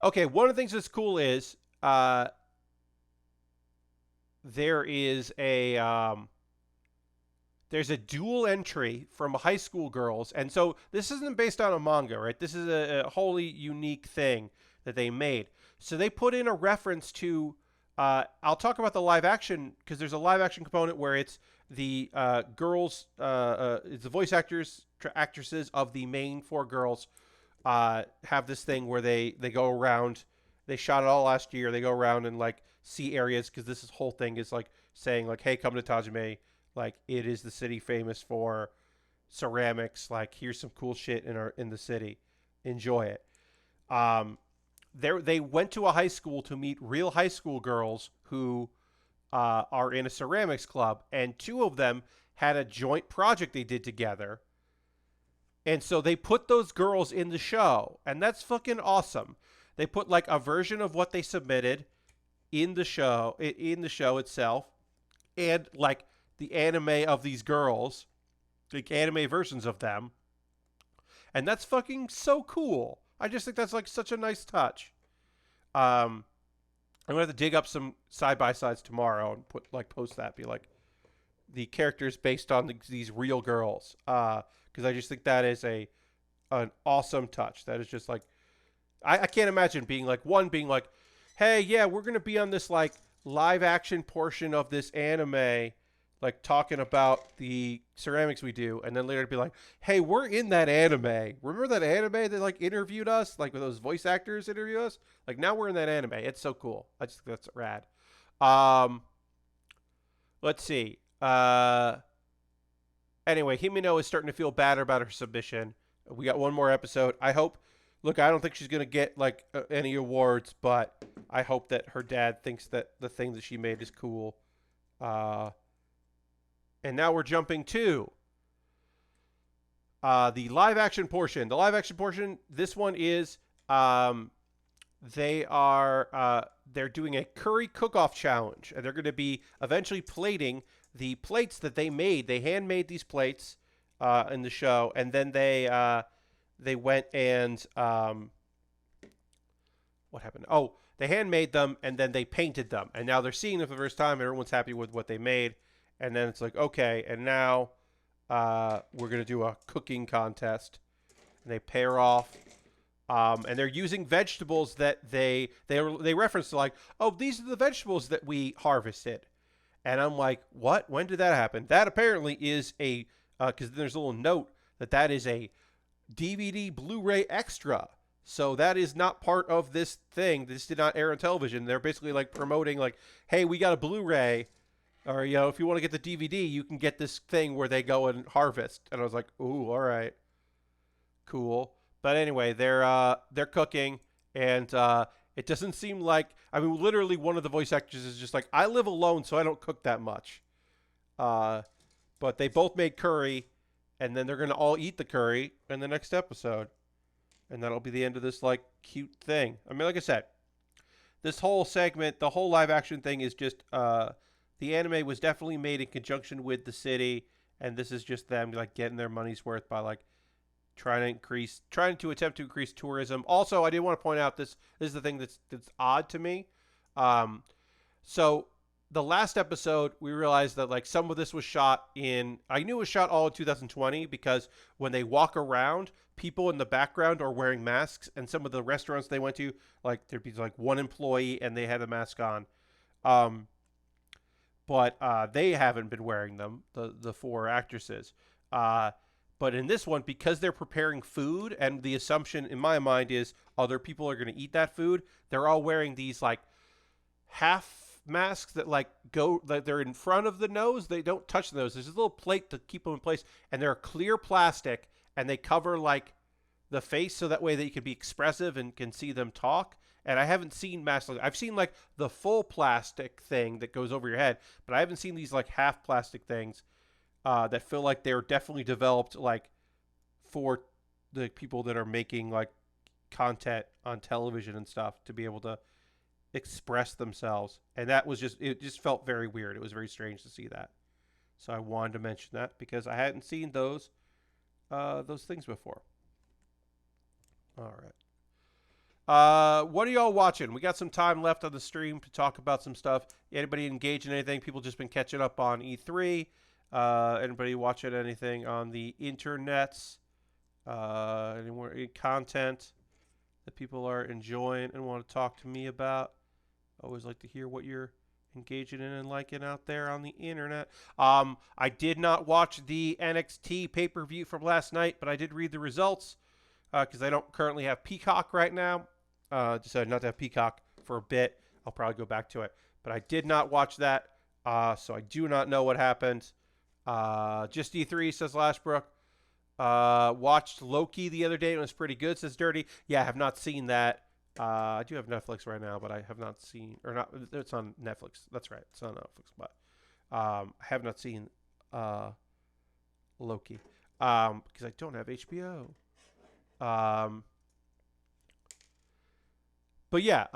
Okay, one of the things that's cool is there's a dual entry from high school girls, and so this isn't based on a manga, right? This is a wholly unique thing that they made. So they put in a reference to. I'll talk about the live action because there's a live action component where it's the girls, it's the voice actresses of the main 4 girls have this thing where they go around. They shot it all last year. They go around and see areas because this whole thing is saying hey, come to Tajime. It is the city famous for ceramics. Here's some cool shit in the city. Enjoy it. They went to a high school to meet real high school girls who are in a ceramics club, and 2 of them had a joint project they did together. And so they put those girls in the show, and that's fucking awesome. They put a version of what they submitted in the show itself, and the anime of these girls, anime versions of them. And that's fucking so cool. I just think that's such a nice touch. I'm gonna have to dig up some side-by-sides tomorrow and post that, be the characters based on these real girls. Because I just think that is an awesome touch. That is just I can't imagine being being hey, yeah, we're gonna be on this live action portion of this anime, talking about the ceramics we do, and then later be hey, we're in that anime. Remember that anime that interviewed us, with those voice actors interview us? Now we're in that anime. It's so cool. I just think that's rad. Let's see. Anyway, Himino is starting to feel better about her submission. We got one more episode. I hope. Look, I don't think she's gonna get any awards, but I hope that her dad thinks that the thing that she made is cool. And now we're jumping to the live action portion. The live action portion. This one is they're doing a curry cook-off challenge, and they're going to be eventually plating the plates that they made. They handmade these plates in the show, and then they went and what happened? Oh, they handmade them and then they painted them, and now they're seeing them for the first time. And everyone's happy with what they made, and then it's like, okay, and now we're gonna do a cooking contest. And they pair off, and they're using vegetables that they reference to, like, oh, these are the vegetables that we harvested, and I'm like, what? When did that happen? That apparently is a because there's a little note that is a DVD Blu-ray extra. So that is not part of this thing. This did not air on television. They're basically like promoting, like, hey, we got a Blu-ray, or if you want to get the DVD, you can get this thing where they go and harvest. And I was like, ooh, all right, cool. But anyway, they're cooking, and it doesn't seem like, I mean, literally one of the voice actors is just like, I live alone, so I don't cook that much. But they both made curry, and then they're gonna all eat the curry in the next episode. And that'll be the end of this, like, cute thing. I mean, like I said, this whole segment, the whole live action thing is just, the anime was definitely made in conjunction with the city. And this is just them, like, getting their money's worth by, like, trying to attempt to increase tourism. Also, I did want to point out, this is the thing that's odd to me. So the last episode, we realized that, like, some of this was shot I knew it was shot all in 2020 because when they walk around, people in the background are wearing masks, and some of the restaurants they went to, like, there'd be like one employee and they had a mask on. But they haven't been wearing them, the four actresses. But in this one, because they're preparing food, and the assumption in my mind is other people are going to eat that food, they're all wearing these, like, half masks that, like, go, like, they're in front of the nose. They don't touch the nose. There's a little plate to keep them in place, and they're clear plastic, and they cover, like, the face so that way that you can be expressive and can see them talk. And I haven't seen masks. I've seen, like, the full plastic thing that goes over your head, but I haven't seen these, like, half plastic things that feel like they're definitely developed, like, for the people that are making, like, content on television and stuff to be able to express themselves. And that was it just felt very weird. It was very strange to see that. So I wanted to mention that because I hadn't seen those things before. All right. What are y'all watching? We got some time left on the stream to talk about some stuff. Anybody engaged in anything? People just been catching up on E3. Anybody watching anything on the internets? Any more content that people are enjoying and want to talk to me about? I always like to hear what you're engaging in and liking out there on the internet. I did not watch the NXT pay-per-view from last night, but I did read the results because I don't currently have Peacock right now. Decided not to have Peacock for a bit. I'll probably go back to it. But I did not watch that, so I do not know what happened. Just E3, says Lashbrook. Watched Loki the other day. It was pretty good, says Dirty. Yeah, I have not seen that. I do have Netflix right now, but I have not seen, or not, it's on Netflix. That's right. It's on Netflix, but I have not seen Loki because I don't have HBO. But yeah,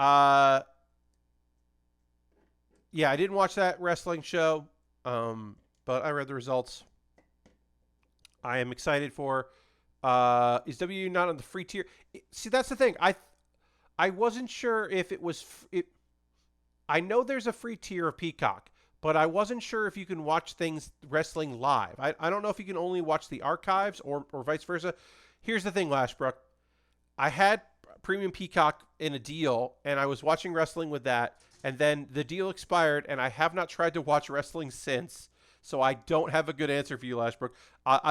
yeah, I didn't watch that wrestling show, but I read the results. I am excited for. Is WWE not on the free tier? See, that's the thing. I wasn't sure if it was. I know there's a free tier of Peacock, but I wasn't sure if you can watch things wrestling live. I don't know if you can only watch the archives or vice versa. Here's the thing, Lashbrook. I had Premium Peacock in a deal, and I was watching wrestling with that, and then the deal expired, and I have not tried to watch wrestling since. So I don't have a good answer for you, Lashbrook.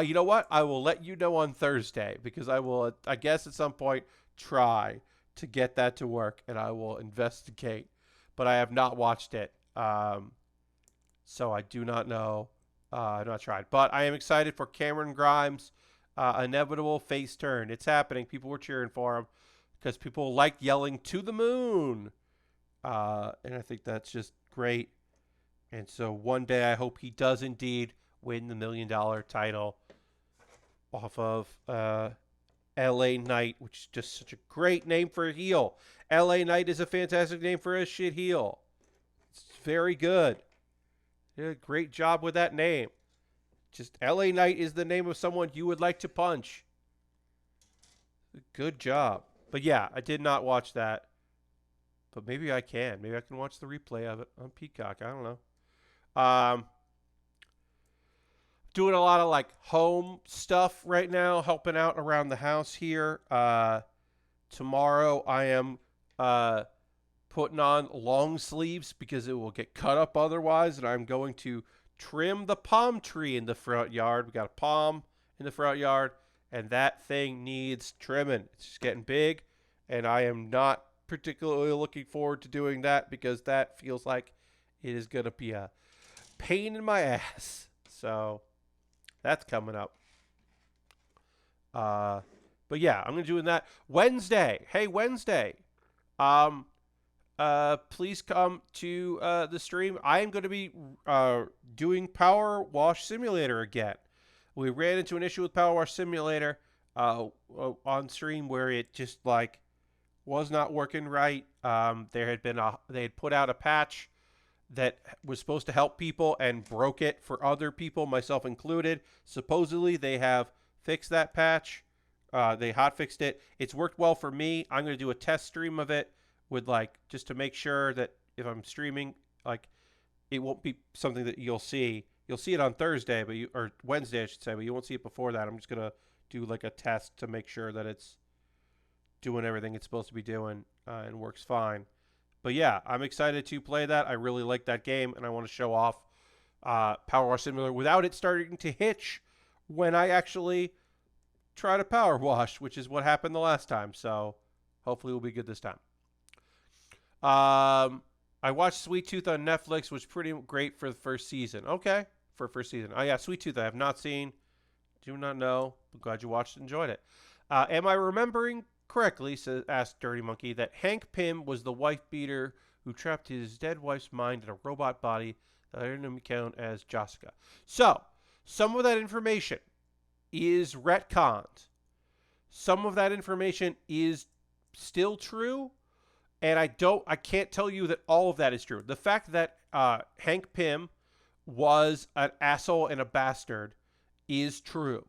You know what? I will let you know on Thursday because I will, I guess at some point, try to get that to work, and I will investigate. But I have not watched it, so I do not know. I've not tried. But I am excited for Cameron Grimes' inevitable face turn. It's happening. People were cheering for him because people like yelling to the moon. And I think that's just great. And so one day I hope he does indeed win the $1 million title off of LA Knight, which is just such a great name for a heel. LA Knight is a fantastic name for a shit heel. It's very good. Did a great job with that name. Just LA Knight is the name of someone you would like to punch. Good job. But yeah, I did not watch that. but maybe I can. Maybe I can watch the replay of it on Peacock. I don't know. Doing a lot of like home stuff right now, helping out around the house here. Tomorrow I am putting on long sleeves because it will get cut up otherwise, and I'm going to trim the palm tree in the front yard. We got a palm in the front yard, and that thing needs trimming. It's just getting big, and I am not particularly looking forward to doing that because that feels like it is going to be a pain in my ass. So that's coming up. But yeah, I'm going to do that Wednesday. Hey, Wednesday. Please come to the stream. I am going to be doing Power Wash Simulator again. We ran into an issue with Power Wash Simulator on stream where it just like was not working right. They had put out a patch that was supposed to help people and broke it for other people, myself included. Supposedly they have fixed that patch. They hot fixed it. It's worked well for me. I'm going to do a test stream of it with like just to make sure that if I'm streaming, like it won't be something that you'll see. You'll see it on Thursday, or Wednesday, I should say, but you won't see it before that. I'm just gonna do like a test to make sure that it's doing everything it's supposed to be doing and works fine. But yeah, I'm excited to play that. I really like that game, and I want to show off Power Wash Simulator without it starting to hitch when I actually try to power wash, which is what happened the last time. So hopefully we'll be good this time. I watched Sweet Tooth on Netflix, which was pretty great for the first season. Okay, for first season. Oh yeah, Sweet Tooth I have not seen. Do not know. But glad you watched and enjoyed it. Am I remembering correctly, asked Dirty Monkey, that Hank Pym was the wife beater who trapped his dead wife's mind in a robot body that I didn't count as Jessica. So, some of that information is retconned. Some of that information is still true. And I can't tell you that all of that is true. The fact that Hank Pym was an asshole and a bastard is true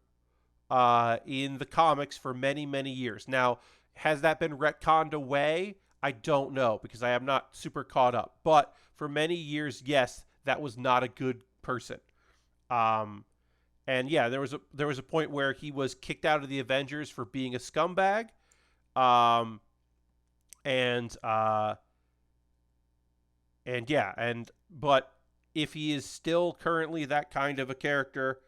in the comics for many, many years. Now, has that been retconned away? I don't know because I am not super caught up. But for many years, yes, that was not a good person. And yeah, there was a point where he was kicked out of the Avengers for being a scumbag. But if he is still currently that kind of a character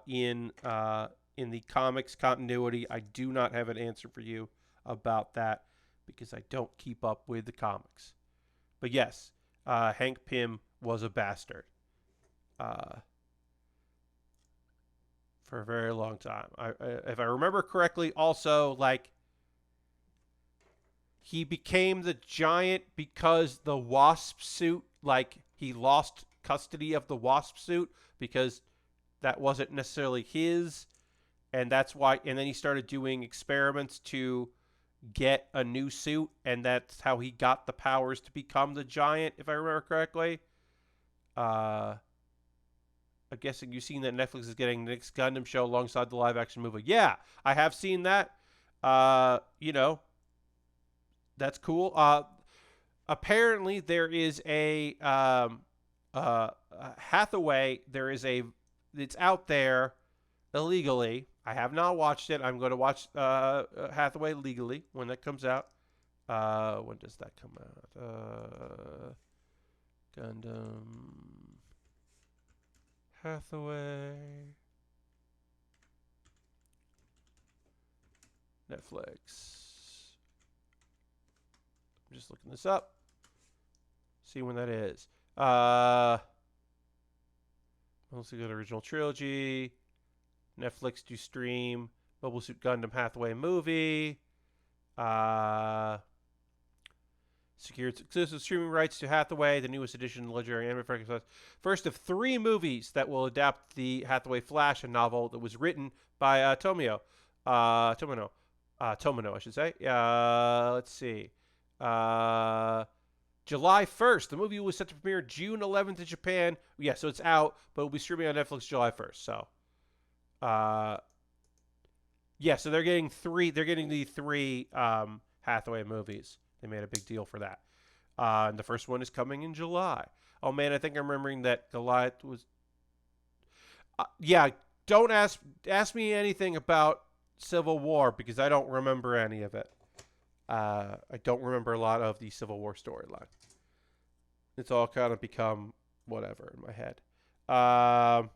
in the comics continuity, I do not have an answer for you about that because I don't keep up with the comics. But yes, Hank Pym was a bastard for a very long time. If I remember correctly, also like. He became the Giant because the Wasp suit, like he lost custody of the Wasp suit because that wasn't necessarily his. And that's why, and then he started doing experiments to get a new suit. And that's how he got the powers to become the Giant, if I remember correctly. I'm guessing you've seen that Netflix is getting the next Gundam show alongside the live action movie. Yeah, I have seen that. That's cool. Apparently, there is a Hathaway. It's out there illegally. I have not watched it. I'm going to watch Hathaway legally when that comes out. When does that come out? Gundam Hathaway Netflix. I'm just looking this up. See when that is. Let's look at the original trilogy. Netflix to stream. Mobile Suit Gundam Hathaway movie. Secured exclusive streaming rights to Hathaway, the newest edition of the legendary anime franchise. First of 3 movies that will adapt the Hathaway Flash, a novel that was written by Tomino, I should say. Let's see. July 1st. The movie was set to premiere June 11th in Japan. Yeah, so it's out, but it'll be streaming on Netflix July 1st. So, yeah, so they're getting the 3 Hathaway movies They made a big deal for that. And the first one is coming in July. Oh man, I think I'm remembering that Goliath was. Yeah, don't ask me anything about Civil War because I don't remember any of it. I don't remember a lot of the Civil War storyline. It's all kind of become whatever in my head. All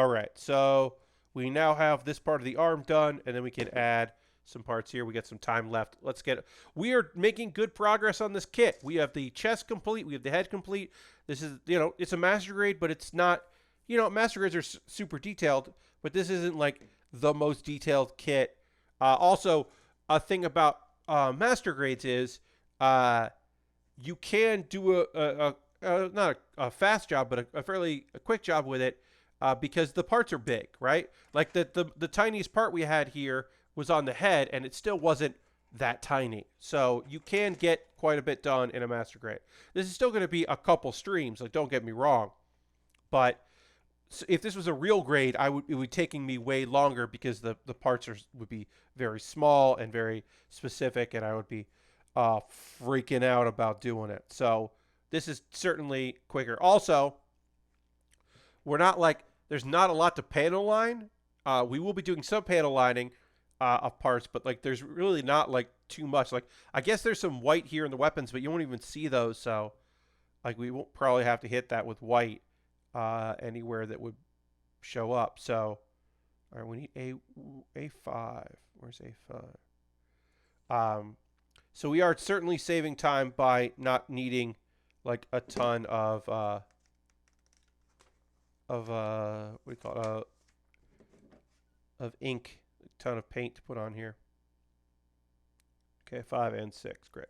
right, so we now have this part of the arm done, and then we can add some parts here. We got some time left. Let's get it. We are making good progress on this kit. We have the chest complete. We have the head complete. This is, it's a master grade, but it's not, master grades are super detailed, but this isn't like the most detailed kit. Also, a thing about master grades is you can do not a fast job, but a fairly quick job with it because the parts are big, right? Like the tiniest part we had here was on the head, and it still wasn't that tiny. So you can get quite a bit done in a master grade. This is still going to be a couple streams, like don't get me wrong. But if this was a real grade, it would be taking me way longer because the parts would be very small and very specific, and I would be freaking out about doing it. So this is certainly quicker. Also, we're not like, there's not a lot to panel line. We will be doing some panel lining of parts, but like there's really not like too much. Like I guess there's some white here in the weapons, but you won't even see those. So like we won't probably have to hit that with white anywhere that would show up. So all right, we need A5. Where's A5? So we are certainly saving time by not needing like a ton of what do you call it? Of ink, a ton of paint to put on here. Okay, 5 and 6, great.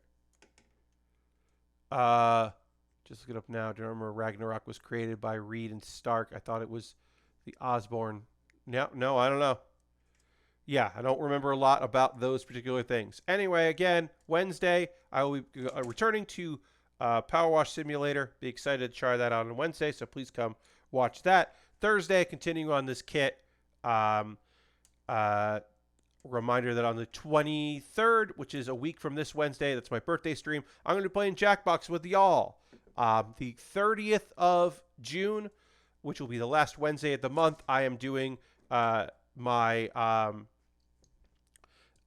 Just look it up now. Do you remember Ragnarok was created by Reed and Stark? I thought it was the Osborne. No, I don't know. Yeah, I don't remember a lot about those particular things. Anyway, again, Wednesday, I will be returning to Power Wash Simulator. Be excited to try that out on Wednesday, so please come watch that. Thursday, continuing on this kit. Reminder that on the 23rd, which is a week from this Wednesday, that's my birthday stream, I'm going to be playing Jackbox with y'all. The 30th of June, which will be the last Wednesday of the month, I am doing I'm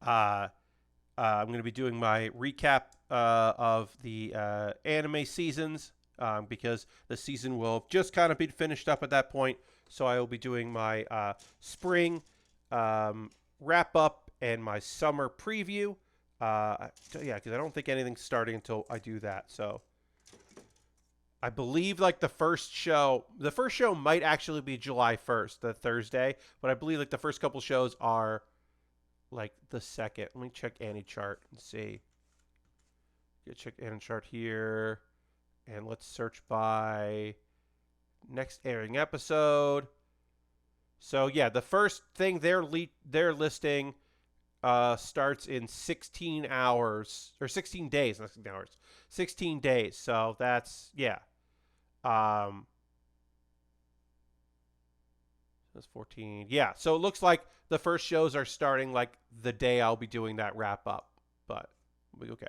going to be doing my recap of the anime seasons because the season will just kind of be finished up at that point. So I will be doing my spring wrap up and my summer preview. Yeah, because I don't think anything's starting until I do that. So I believe like the first show might actually be July 1st, the Thursday, but I believe like the first couple shows are like the second. Let me check Annie chart and see. Check Annie chart here, and let's search by next airing episode. So yeah, the first thing they're listing starts in 16 hours or 16 days, not 16 hours, 16 days. So that's that's 14. Yeah, so it looks like the first shows are starting like the day I'll be doing that wrap up, but we'll be okay.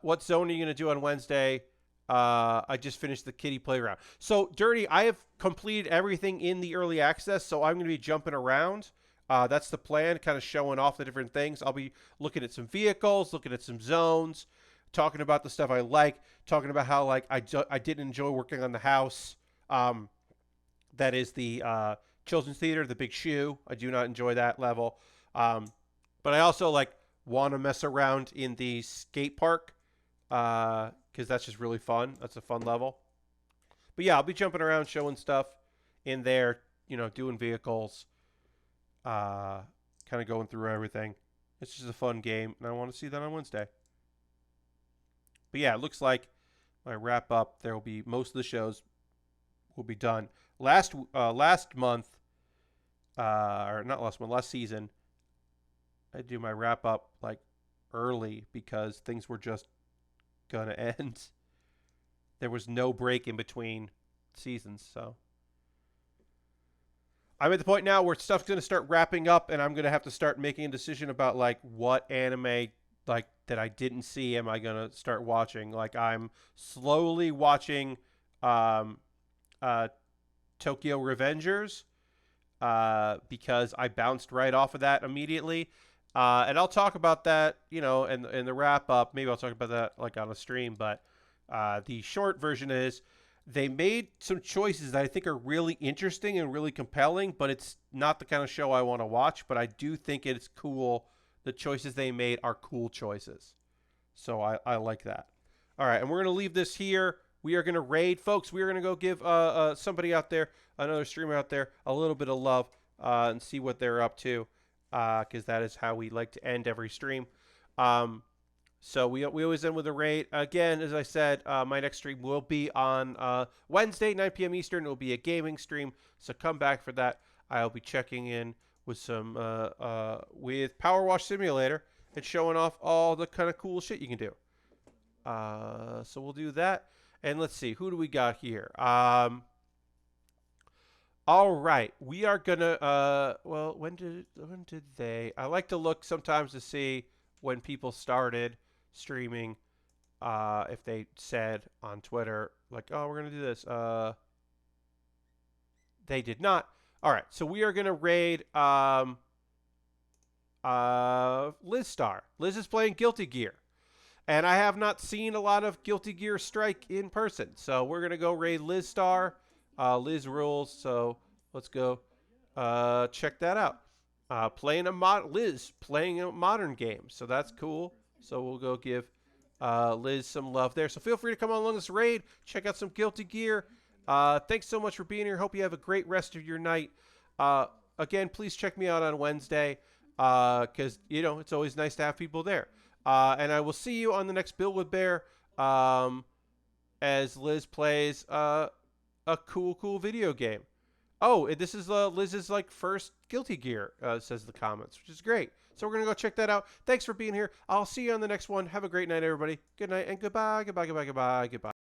What zone are you going to do on Wednesday? I just finished the kiddie playground. So, Dirty, I have completed everything in the early access, so I'm going to be jumping around. That's the plan, kind of showing off the different things. I'll be looking at some vehicles, looking at some zones, talking about the stuff I like, talking about how like I didn't enjoy working on the house. That is the Children's Theater, the Big Shoe. I do not enjoy that level. But I also like want to mess around in the skate park because that's just really fun. That's a fun level. But yeah, I'll be jumping around, showing stuff in there, doing vehicles, kind of going through everything. It's just a fun game, and I want to see that on Wednesday. But yeah, it looks like my wrap up, there will be most of the shows will be done. Last month, or not last month, last season, I do my wrap up like early because things were just gonna end. There was no break in between seasons, so I'm at the point now where stuff's gonna start wrapping up, and I'm gonna have to start making a decision about like what anime like that I didn't see am I going to start watching. Like, I'm slowly watching um, Tokyo Revengers because I bounced right off of that immediately. And I'll talk about that, in the wrap up. Maybe I'll talk about that like on a stream. But the short version is they made some choices that I think are really interesting and really compelling, but it's not the kind of show I want to watch. But I do think it's cool. The choices they made are cool choices. So I like that. All right, and we're going to leave this here. We are going to raid, folks. We are going to go give somebody out there, another streamer out there, a little bit of love and see what they're up to, because that is how we like to end every stream. So we always end with a raid. Again, as I said, my next stream will be on Wednesday, 9 p.m. Eastern. It will be a gaming stream, so come back for that. I'll be checking in with some with Power Wash Simulator and showing off all the kind of cool shit you can do. So we'll do that. And let's see, who do we got here? All right, we are gonna. Well, when did they? I like to look sometimes to see when people started streaming. If they said on Twitter like, "Oh, we're gonna do this." They did not. All right, so we are gonna raid Liz Star. Liz is playing Guilty Gear. And I have not seen a lot of Guilty Gear Strike in person. So we're going to go raid Liz Star. Liz rules. So let's go check that out. Liz playing a modern game. So that's cool. So we'll go give Liz some love there. So feel free to come on along this raid. Check out some Guilty Gear. Thanks so much for being here. Hope you have a great rest of your night. Again, please check me out on Wednesday. Because, it's always nice to have people there. And I will see you on the next Build with Baer as Liz plays a cool video game. Oh, this is Liz's first Guilty Gear, says the comments, which is great. So we're going to go check that out. Thanks for being here. I'll see you on the next one. Have a great night, everybody. Good night and goodbye, goodbye, goodbye, goodbye, goodbye.